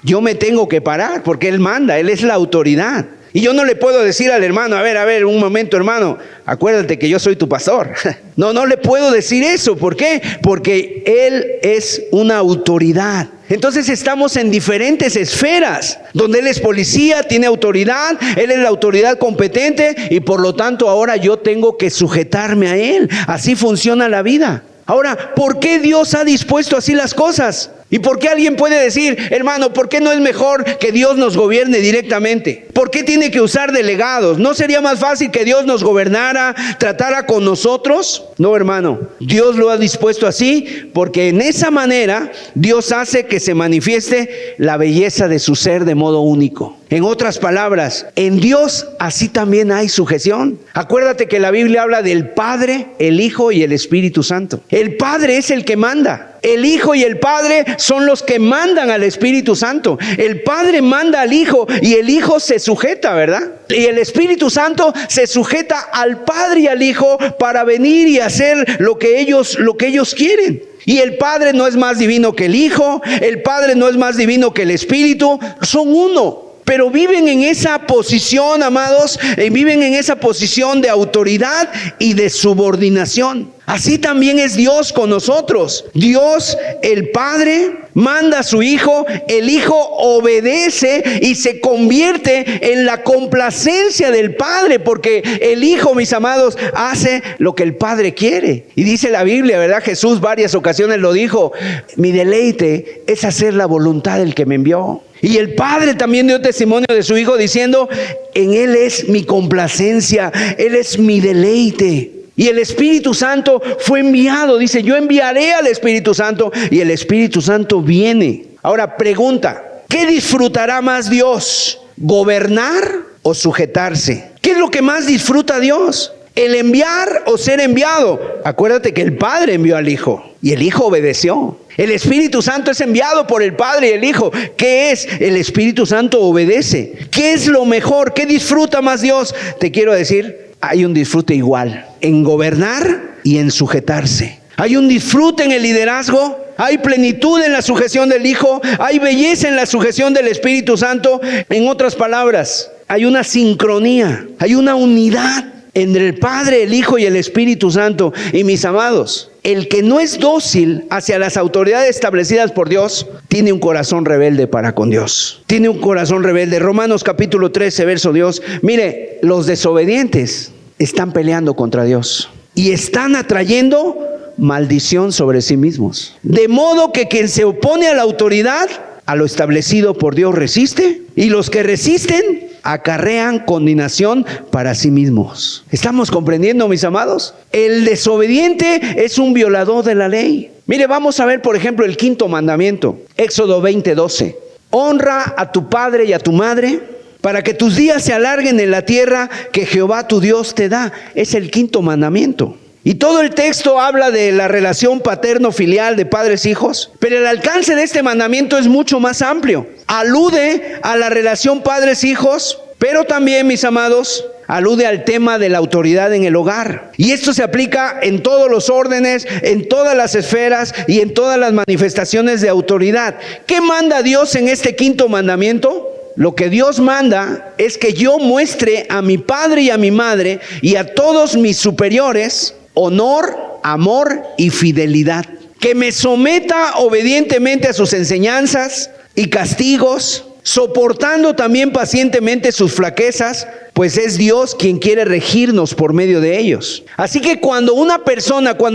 yo me tengo que parar, porque él manda, él es la autoridad. Y yo no le puedo decir al hermano, a ver, un momento, hermano, acuérdate que yo soy tu pastor. No le puedo decir eso. ¿Por qué? Porque él es una autoridad. Entonces estamos en diferentes esferas, donde él es policía, tiene autoridad, él es la autoridad competente y por lo tanto ahora yo tengo que sujetarme a él. Así funciona la vida. Ahora, ¿por qué Dios ha dispuesto así las cosas? ¿Y por qué alguien puede decir, hermano, por qué no es mejor que Dios nos gobierne directamente? ¿Por qué tiene que usar delegados? ¿No sería más fácil que Dios nos gobernara, tratara con nosotros? No, hermano, Dios lo ha dispuesto así porque en esa manera Dios hace que se manifieste la belleza de su ser de modo único. En otras palabras, en Dios así también hay sujeción. Acuérdate que la Biblia habla del Padre, el Hijo y el Espíritu Santo. El Padre es el que manda. El Hijo y el Padre son los que mandan al Espíritu Santo. El Padre manda al Hijo y el Hijo se sujeta, ¿verdad? Y el Espíritu Santo se sujeta al Padre y al Hijo para venir y hacer lo que ellos quieren. Y el Padre no es más divino que el Hijo, el Padre no es más divino que el Espíritu, son uno. Pero viven en esa posición, amados, viven en esa posición de autoridad y de subordinación. Así también es Dios con nosotros. Dios, el Padre, manda a su Hijo, el Hijo obedece y se convierte en la complacencia del Padre, porque el Hijo, mis amados, hace lo que el Padre quiere. Y dice la Biblia, ¿verdad? Jesús varias ocasiones lo dijo: mi deleite es hacer la voluntad del que me envió. Y el Padre también dio testimonio de su Hijo diciendo: en Él es mi complacencia, Él es mi deleite. Y el Espíritu Santo fue enviado, dice: yo enviaré al Espíritu Santo, y el Espíritu Santo viene. Ahora pregunta: ¿qué disfrutará más Dios? ¿Gobernar o sujetarse? ¿Qué es lo que más disfruta Dios? ¿El enviar o ser enviado? Acuérdate que el Padre envió al Hijo y el Hijo obedeció. El Espíritu Santo es enviado por el Padre y el Hijo. ¿Qué es? El Espíritu Santo obedece. ¿Qué es lo mejor? ¿Qué disfruta más Dios? Te quiero decir, hay un disfrute igual en gobernar y en sujetarse. Hay un disfrute en el liderazgo, hay plenitud en la sujeción del Hijo, hay belleza en la sujeción del Espíritu Santo. En otras palabras, hay una sincronía, hay una unidad entre el Padre, el Hijo y el Espíritu Santo. Y mis amados, el que no es dócil hacia las autoridades establecidas por Dios, tiene un corazón rebelde para con Dios. Tiene un corazón rebelde. Romanos capítulo 13, verso 2. Mire, los desobedientes están peleando contra Dios y están atrayendo maldición sobre sí mismos. De modo que quien se opone a la autoridad, a lo establecido por Dios, resiste, y los que resisten acarrean condenación para sí mismos. ¿Estamos comprendiendo, mis amados? El desobediente es un violador de la ley. Mire, vamos a ver, por ejemplo, el quinto mandamiento. Éxodo 20:12. Honra a tu padre y a tu madre, para que tus días se alarguen en la tierra que Jehová tu Dios te da. Es el quinto mandamiento. Y todo el texto habla de la relación paterno-filial de padres-hijos, pero el alcance de este mandamiento es mucho más amplio. Alude a la relación padres-hijos, pero también, mis amados, alude al tema de la autoridad en el hogar. Y esto se aplica en todos los órdenes, en todas las esferas y en todas las manifestaciones de autoridad. ¿Qué manda Dios en este quinto mandamiento? Lo que Dios manda es que yo muestre a mi padre y a mi madre y a todos mis superiores honor, amor y fidelidad. Que me someta obedientemente a sus enseñanzas y castigos, soportando también pacientemente sus flaquezas, pues es Dios quien quiere regirnos por medio de ellos. Así que cuando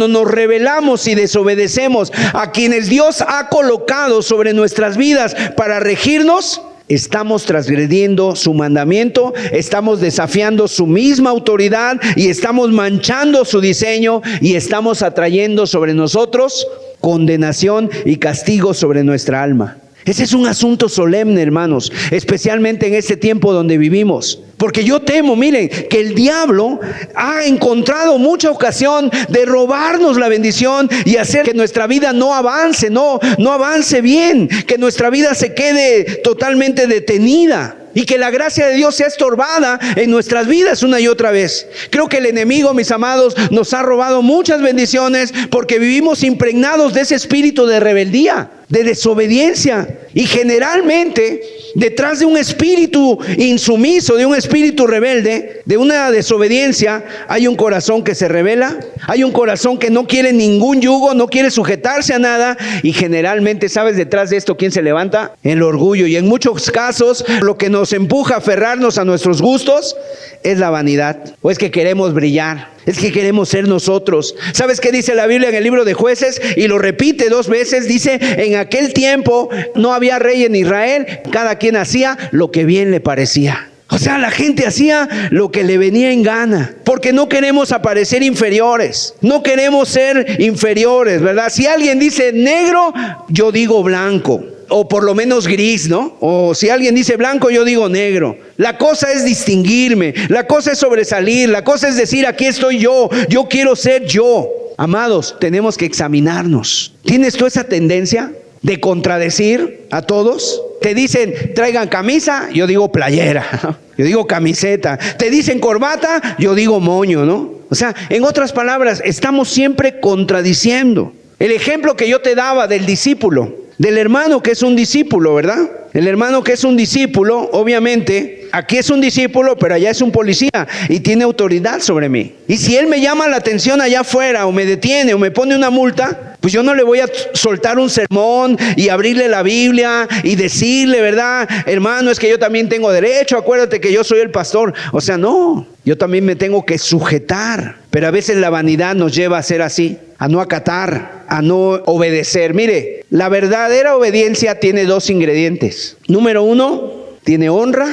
nos rebelamos y desobedecemos a quienes Dios ha colocado sobre nuestras vidas para regirnos, estamos transgrediendo su mandamiento, estamos desafiando su misma autoridad y estamos manchando su diseño y estamos atrayendo sobre nosotros condenación y castigo sobre nuestra alma. Ese es un asunto solemne, hermanos, especialmente en este tiempo donde vivimos. Porque yo temo, miren, que el diablo ha encontrado mucha ocasión de robarnos la bendición y hacer que nuestra vida no avance, no avance bien, que nuestra vida se quede totalmente detenida. Y que la gracia de Dios sea estorbada en nuestras vidas una y otra vez. Creo que el enemigo, mis amados, nos ha robado muchas bendiciones porque vivimos impregnados de ese espíritu de rebeldía, de desobediencia. Y generalmente, detrás de un espíritu insumiso, de un espíritu rebelde, de una desobediencia, hay un corazón que se rebela, hay un corazón que no quiere ningún yugo, no quiere sujetarse a nada. Y generalmente, ¿sabes detrás de esto quién se levanta? El orgullo. Y en muchos casos, lo que nos empuja a aferrarnos a nuestros gustos es la vanidad, o es que queremos brillar, es que queremos ser nosotros. ¿Sabes qué dice la Biblia en el libro de Jueces? Y lo repite 2 veces, dice: en aquel tiempo no había rey en Israel, cada quien hacía lo que bien le parecía. O sea, la gente hacía lo que le venía en gana, porque no queremos aparecer inferiores, no queremos ser inferiores, ¿verdad? Si alguien dice negro, yo digo blanco. o por lo menos gris, ¿no? O si alguien dice blanco, yo digo negro. La cosa es distinguirme, la cosa es sobresalir, la cosa es decir, aquí estoy yo quiero ser yo. Amados, tenemos que examinarnos. ¿Tienes tú esa tendencia de contradecir a todos? Te dicen, traigan camisa, yo digo playera, yo digo camiseta. Te dicen corbata, yo digo moño, ¿no? O sea, en otras palabras, estamos siempre contradiciendo. El ejemplo que yo te daba del discípulo, del hermano que es un discípulo, ¿verdad? El hermano que es un discípulo, obviamente, aquí es un discípulo, pero allá es un policía y tiene autoridad sobre mí. Y si él me llama la atención allá afuera, o me detiene, o me pone una multa, pues yo no le voy a soltar un sermón y abrirle la Biblia y decirle, ¿verdad? Hermano, es que yo también tengo derecho, acuérdate que yo soy el pastor. O sea, no, yo también me tengo que sujetar. Pero a veces la vanidad nos lleva a ser así, a no acatar, a no obedecer. Mire, la verdadera obediencia tiene dos ingredientes. Número uno, tiene honra,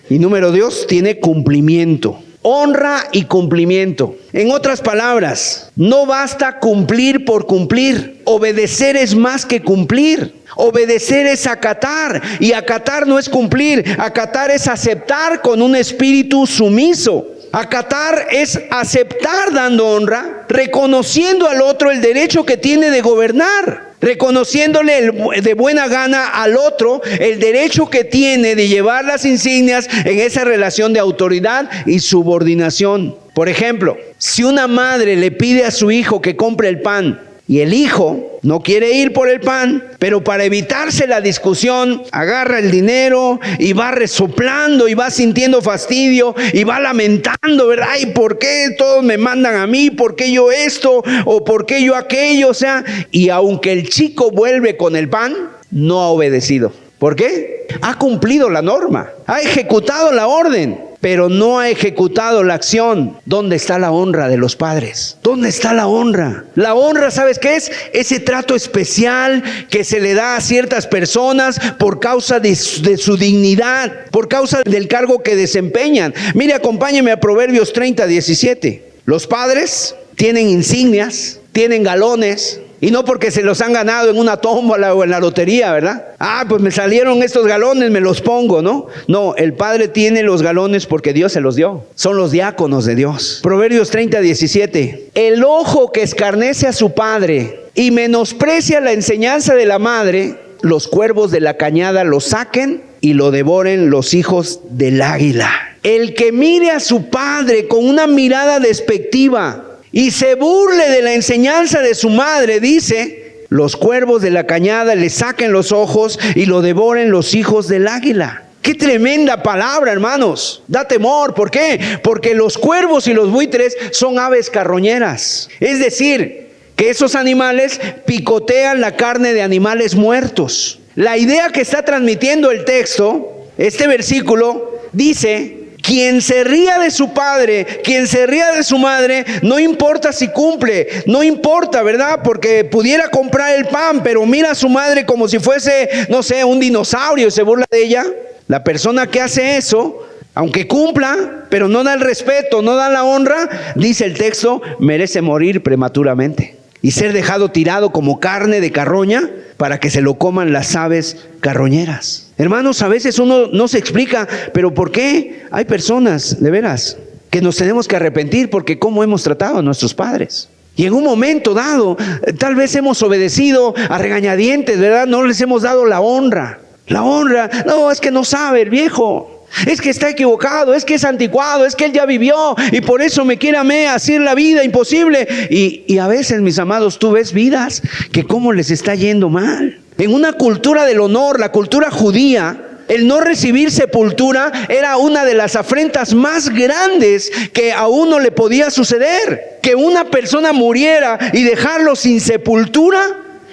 y número dos, tiene cumplimiento. Honra y cumplimiento. En otras palabras, no basta cumplir por cumplir. Obedecer es más que cumplir. Obedecer es acatar, y acatar no es cumplir. Acatar es aceptar con un espíritu sumiso. Acatar es aceptar dando honra, reconociendo al otro el derecho que tiene de gobernar, reconociéndole de buena gana al otro el derecho que tiene de llevar las insignias en esa relación de autoridad y subordinación. Por ejemplo, si una madre le pide a su hijo que compre el pan y el hijo no quiere ir por el pan, pero para evitarse la discusión, agarra el dinero y va resoplando y va sintiendo fastidio y va lamentando, ¿verdad? ¿Y por qué todos me mandan a mí? ¿Por qué yo esto? ¿O por qué yo aquello? O sea, y aunque el chico vuelve con el pan, no ha obedecido. ¿Por qué? Ha cumplido la norma, ha ejecutado la orden, pero no ha ejecutado la acción. ¿Dónde está la honra de los padres? ¿Dónde está la honra? La honra, ¿sabes qué es? Ese trato especial que se le da a ciertas personas por causa de su dignidad, por causa del cargo que desempeñan. Mire, acompáñeme a Proverbios 30:17. Los padres tienen insignias, tienen galones, y no porque se los han ganado en una tómbola o en la lotería, ¿verdad? Pues me salieron estos galones, me los pongo, ¿no? No, el padre tiene los galones porque Dios se los dio. Son los diáconos de Dios. Proverbios 30:17. El ojo que escarnece a su padre y menosprecia la enseñanza de la madre, los cuervos de la cañada lo saquen y lo devoren los hijos del águila. El que mire a su padre con una mirada despectiva y se burle de la enseñanza de su madre, dice, los cuervos de la cañada le saquen los ojos y lo devoren los hijos del águila. ¡Qué tremenda palabra, hermanos! Da temor. ¿Por qué? Porque los cuervos y los buitres son aves carroñeras. Es decir, que esos animales picotean la carne de animales muertos. La idea que está transmitiendo el texto, este versículo, dice: quien se ría de su padre, quien se ría de su madre, no importa si cumple, no importa, ¿verdad? Porque pudiera comprar el pan, pero mira a su madre como si fuese, no sé, un dinosaurio y se burla de ella. La persona que hace eso, aunque cumpla, pero no da el respeto, no da la honra, dice el texto, merece morir prematuramente y ser dejado tirado como carne de carroña para que se lo coman las aves carroñeras. Hermanos, a veces uno no se explica, pero ¿por qué hay personas, de veras, que nos tenemos que arrepentir porque cómo hemos tratado a nuestros padres? Y en un momento dado, tal vez hemos obedecido a regañadientes, ¿verdad? No les hemos dado la honra. La honra, no, es que no sabe el viejo. Es que está equivocado, es que es anticuado, es que él ya vivió y por eso me quiere a mí hacer la vida imposible. Y a veces, mis amados, tú ves vidas que cómo les está yendo mal. En una cultura del honor, la cultura judía, el no recibir sepultura era una de las afrentas más grandes que a uno le podía suceder. Que una persona muriera y dejarlo sin sepultura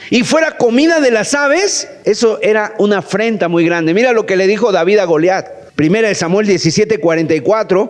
y fuera comida de las aves, eso era una afrenta muy grande. Mira lo que le dijo David a Goliat. Primera de Samuel 17:44,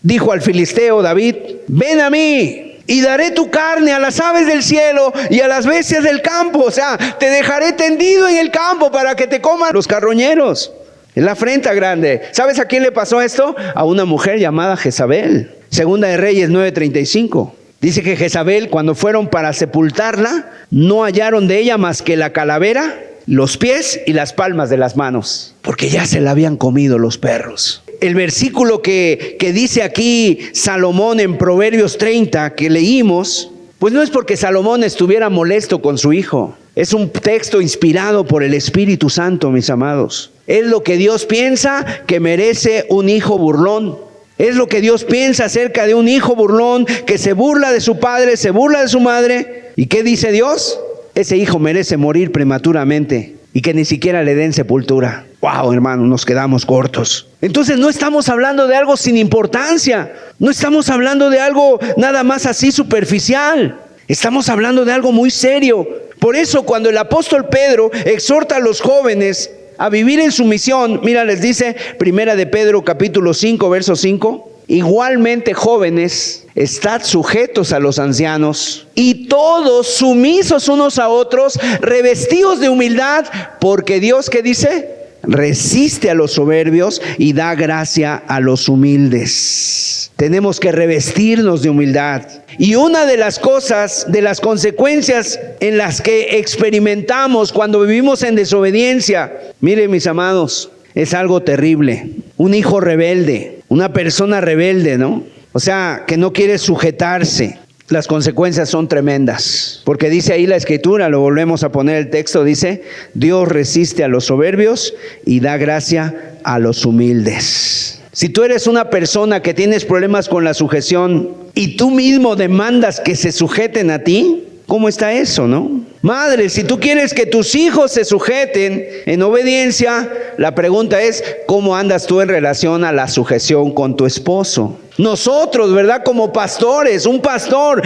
dijo al filisteo David: ven a mí y daré tu carne a las aves del cielo y a las bestias del campo. O sea, te dejaré tendido en el campo para que te coman los carroñeros. Es la afrenta grande. ¿Sabes a quién le pasó esto? A una mujer llamada Jezabel. Segunda de Reyes 9:35. Dice que Jezabel, cuando fueron para sepultarla, no hallaron de ella más que la calavera los pies y las palmas de las manos, porque ya se la habían comido los perros. El versículo que dice aquí Salomón en Proverbios 30, que leímos, pues no es porque Salomón estuviera molesto con su hijo. Es un texto inspirado por el Espíritu Santo, mis amados. Es lo que Dios piensa que merece un hijo burlón. Es lo que Dios piensa acerca de un hijo burlón que se burla de su padre, se burla de su madre. ¿Y qué dice Dios? Ese hijo merece morir prematuramente y que ni siquiera le den sepultura. ¡Wow, hermano! Nos quedamos cortos. Entonces no estamos hablando de algo sin importancia. No estamos hablando de algo nada más así superficial. Estamos hablando de algo muy serio. Por eso cuando el apóstol Pedro exhorta a los jóvenes a vivir en su misión, mira, les dice, Primera de Pedro capítulo 5, verso 5, igualmente jóvenes, estad sujetos a los ancianos y todos sumisos unos a otros, revestidos de humildad, porque Dios, ¿qué dice? Resiste a los soberbios y da gracia a los humildes. Tenemos que revestirnos de humildad. Y una de las cosas, de las consecuencias en las que experimentamos cuando vivimos en desobediencia, miren mis amados, es algo terrible. Un hijo rebelde, una persona rebelde, ¿no? O sea, que no quiere sujetarse. Las consecuencias son tremendas, porque dice ahí la Escritura, lo volvemos a poner el texto, dice, Dios resiste a los soberbios y da gracia a los humildes. Si tú eres una persona que tienes problemas con la sujeción y tú mismo demandas que se sujeten a ti, ¿cómo está eso, no? Madre, si tú quieres que tus hijos se sujeten en obediencia, la pregunta es, ¿cómo andas tú en relación a la sujeción con tu esposo? Nosotros, ¿verdad? Como pastores, un pastor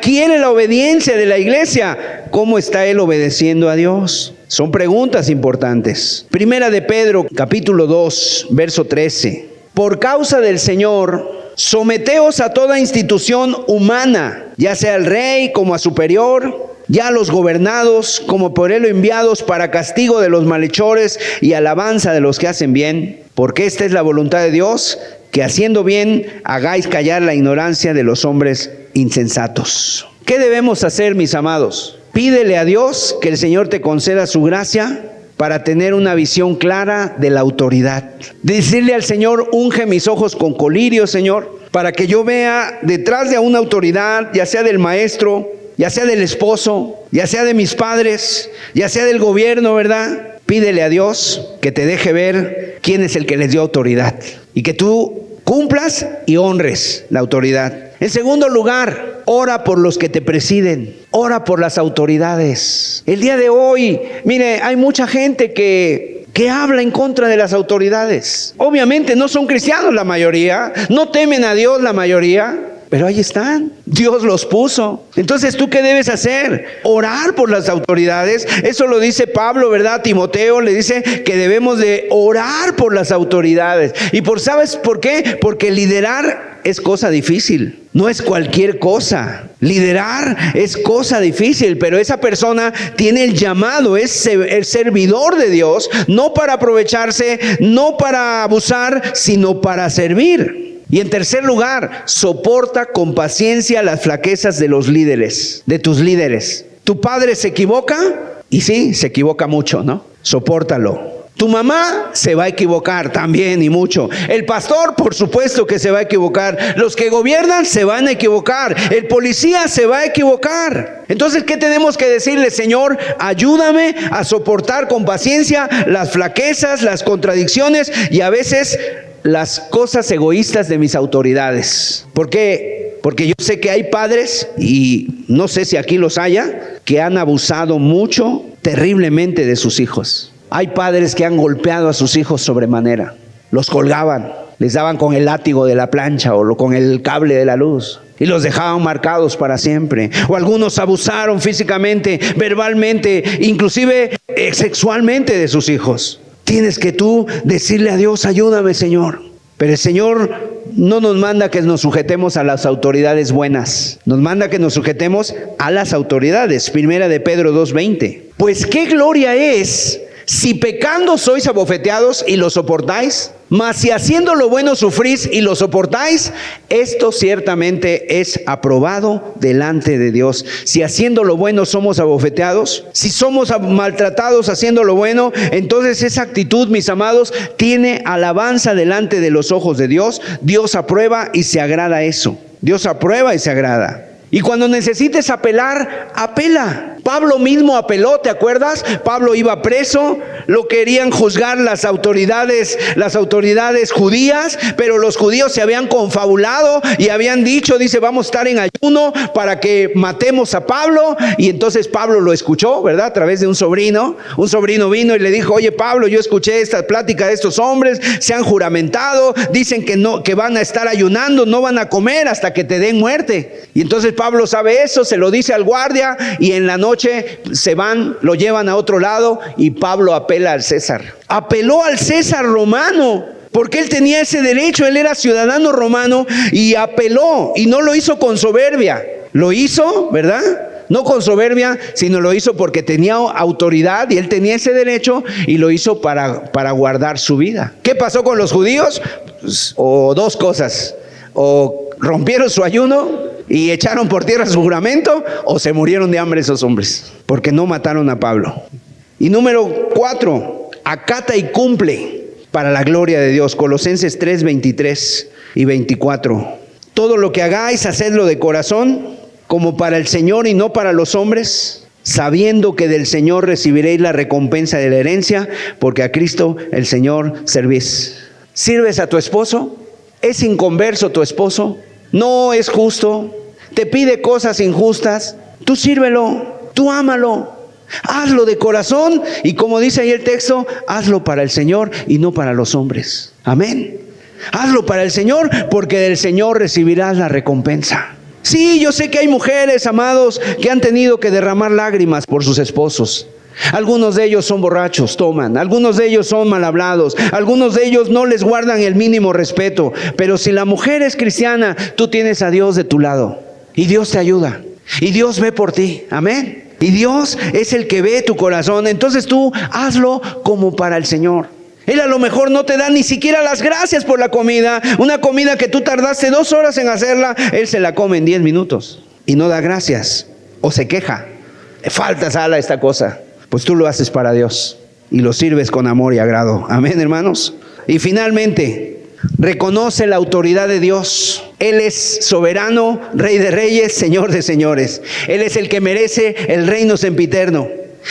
quiere la obediencia de la iglesia. ¿Cómo está él obedeciendo a Dios? Son preguntas importantes. Primera de Pedro, capítulo 2, verso 13. Por causa del Señor, someteos a toda institución humana, ya sea al rey como a superior, ya a los gobernados como por él enviados para castigo de los malhechores y alabanza de los que hacen bien, porque esta es la voluntad de Dios, que haciendo bien hagáis callar la ignorancia de los hombres insensatos. ¿Qué debemos hacer, mis amados? Pídele a Dios que el Señor te conceda su gracia para tener una visión clara de la autoridad. Decirle al Señor, unge mis ojos con colirio, Señor, para que yo vea detrás de una autoridad, ya sea del maestro, ya sea del esposo, ya sea de mis padres, ya sea del gobierno, ¿verdad? Pídele a Dios que te deje ver quién es el que les dio autoridad y que tú cumplas y honres la autoridad. En segundo lugar, ora por los que te presiden, ora por las autoridades. El día de hoy, mire, hay mucha gente que habla en contra de las autoridades. Obviamente no son cristianos la mayoría, no temen a Dios la mayoría, pero ahí están, Dios los puso. Entonces, ¿tú qué debes hacer? Orar por las autoridades. Eso lo dice Pablo, ¿verdad? Timoteo le dice que debemos de orar por las autoridades. ¿Sabes por qué? Porque liderar es cosa difícil, no es cualquier cosa. Liderar es cosa difícil, pero esa persona tiene el llamado, es el servidor de Dios, no para aprovecharse, no para abusar, sino para servir. Y en tercer lugar, soporta con paciencia las flaquezas de los líderes, de tus líderes. Tu padre se equivoca, y sí, se equivoca mucho, ¿no? Sopórtalo. Tu mamá se va a equivocar también y mucho. El pastor, por supuesto que se va a equivocar. Los que gobiernan se van a equivocar. El policía se va a equivocar. Entonces, ¿qué tenemos que decirle? Señor, ayúdame a soportar con paciencia las flaquezas, las contradicciones y a veces las cosas egoístas de mis autoridades. ¿Por qué? Porque yo sé que hay padres, y no sé si aquí los haya, que han abusado mucho, terriblemente de sus hijos. Hay padres que han golpeado a sus hijos sobremanera. Los colgaban, les daban con el látigo de la plancha o con el cable de la luz y los dejaban marcados para siempre. O algunos abusaron físicamente, verbalmente, inclusive sexualmente de sus hijos. Tienes que tú decirle a Dios, ayúdame, Señor. Pero el Señor no nos manda que nos sujetemos a las autoridades buenas. Nos manda que nos sujetemos a las autoridades. Primera de Pedro 2:20. Pues qué gloria es si pecando sois abofeteados y lo soportáis. Mas si haciendo lo bueno sufrís y lo soportáis, esto ciertamente es aprobado delante de Dios. Si haciendo lo bueno somos abofeteados, si somos maltratados haciendo lo bueno, entonces esa actitud, mis amados, tiene alabanza delante de los ojos de Dios. Dios aprueba y se agrada eso. Dios aprueba y se agrada. Y cuando necesites apelar, apela. Pablo mismo apeló, ¿te acuerdas? Pablo iba preso, lo querían juzgar las autoridades judías, pero los judíos se habían confabulado y habían dicho, dice, vamos a estar en ayuno para que matemos a Pablo. Y entonces Pablo lo escuchó, ¿verdad? A través de un sobrino. Un sobrino vino y le dijo, oye Pablo, yo escuché esta plática de estos hombres, se han juramentado, dicen que van a estar ayunando, no van a comer hasta que te den muerte. Y entonces Pablo sabe eso, se lo dice al guardia y en la noche se van, lo llevan a otro lado y Pablo apela al César. Apeló al César romano porque él tenía ese derecho, él era ciudadano romano y apeló y no lo hizo con soberbia. Lo hizo, ¿verdad? No con soberbia, sino lo hizo porque tenía autoridad y él tenía ese derecho y lo hizo para guardar su vida. ¿Qué pasó con los judíos? O dos cosas, o rompieron su ayuno y echaron por tierra su juramento, o se murieron de hambre esos hombres, porque no mataron a Pablo. Y número 4, acata y cumple para la gloria de Dios. Colosenses 3, 23 y 24. Todo lo que hagáis, hacedlo de corazón, como para el Señor y no para los hombres, sabiendo que del Señor recibiréis la recompensa de la herencia, porque a Cristo el Señor servís. ¿Sirves a tu esposo? ¿Es inconverso tu esposo? ¿No es justo? ¿Te pide cosas injustas? Tú sírvelo, tú ámalo, hazlo de corazón y como dice ahí el texto, hazlo para el Señor y no para los hombres. Amén. Hazlo para el Señor porque del Señor recibirás la recompensa. Sí, yo sé que hay mujeres, amados, que han tenido que derramar lágrimas por sus esposos. Algunos de ellos son borrachos, toman, algunos de ellos son mal hablados, algunos de ellos no les guardan el mínimo respeto, pero si la mujer es cristiana, tú tienes a Dios de tu lado y Dios te ayuda y Dios ve por ti, amén, y Dios es el que ve tu corazón, entonces tú hazlo como para el Señor. Él a lo mejor no te da ni siquiera las gracias por la comida, una comida que tú tardaste 2 horas en hacerla, Él se la come en 10 minutos y no da gracias o se queja, le falta sal a esta cosa. Pues tú lo haces para Dios y lo sirves con amor y agrado. Amén, hermanos. Y finalmente, reconoce la autoridad de Dios. Él es soberano, Rey de reyes, Señor de señores. Él es el que merece el reino sempiterno.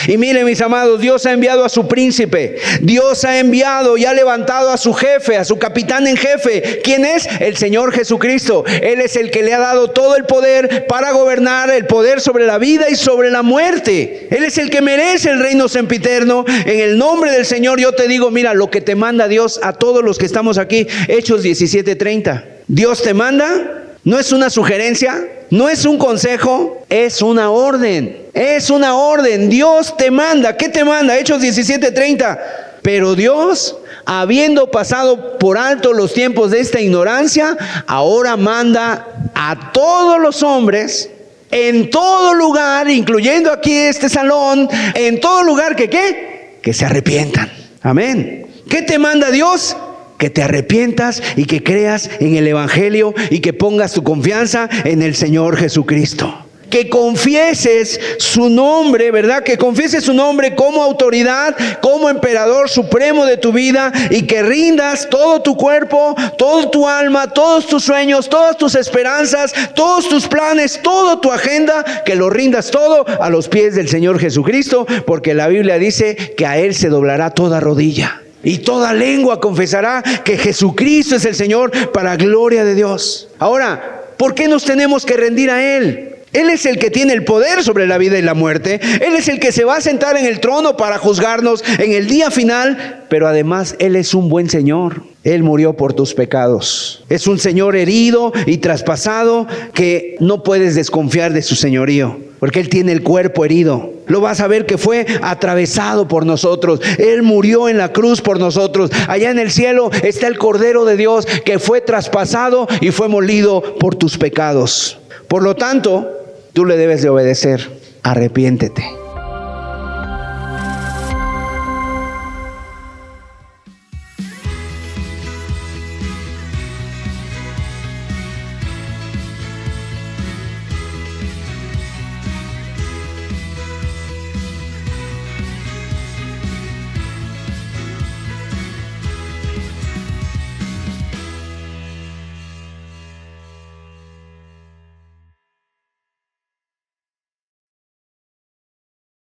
Y miren, mis amados, Dios ha enviado a su príncipe, Dios ha enviado y ha levantado a su jefe, a su capitán en jefe. ¿Quién es? El Señor Jesucristo. Él es el que le ha dado todo el poder para gobernar, el poder sobre la vida y sobre la muerte. Él es el que merece el reino sempiterno. En el nombre del Señor yo te digo, mira, lo que te manda Dios a todos los que estamos aquí, Hechos 17:30. Dios te manda. No es una sugerencia, no es un consejo, es una orden. Es una orden. Dios te manda. ¿Qué te manda? Hechos 17:30. Pero Dios, habiendo pasado por alto los tiempos de esta ignorancia, ahora manda a todos los hombres, en todo lugar, incluyendo aquí este salón, en todo lugar que se arrepientan. Amén. ¿Qué te manda Dios? Que te arrepientas y que creas en el Evangelio y que pongas tu confianza en el Señor Jesucristo. Que confieses su nombre, ¿verdad? Que confieses su nombre como autoridad, como emperador supremo de tu vida y que rindas todo tu cuerpo, toda tu alma, todos tus sueños, todas tus esperanzas, todos tus planes, toda tu agenda, que lo rindas todo a los pies del Señor Jesucristo, porque la Biblia dice que a Él se doblará toda rodilla. Y toda lengua confesará que Jesucristo es el Señor para gloria de Dios. Ahora, ¿por qué nos tenemos que rendir a Él? Él es el que tiene el poder sobre la vida y la muerte. Él es el que se va a sentar en el trono para juzgarnos en el día final. Pero además Él es un buen Señor. Él murió por tus pecados. Es un Señor herido y traspasado que no puedes desconfiar de su señorío, porque Él tiene el cuerpo herido. Lo vas a ver que fue atravesado por nosotros. Él murió en la cruz por nosotros. Allá en el cielo está el Cordero de Dios que fue traspasado y fue molido por tus pecados. Por lo tanto, tú le debes de obedecer. Arrepiéntete.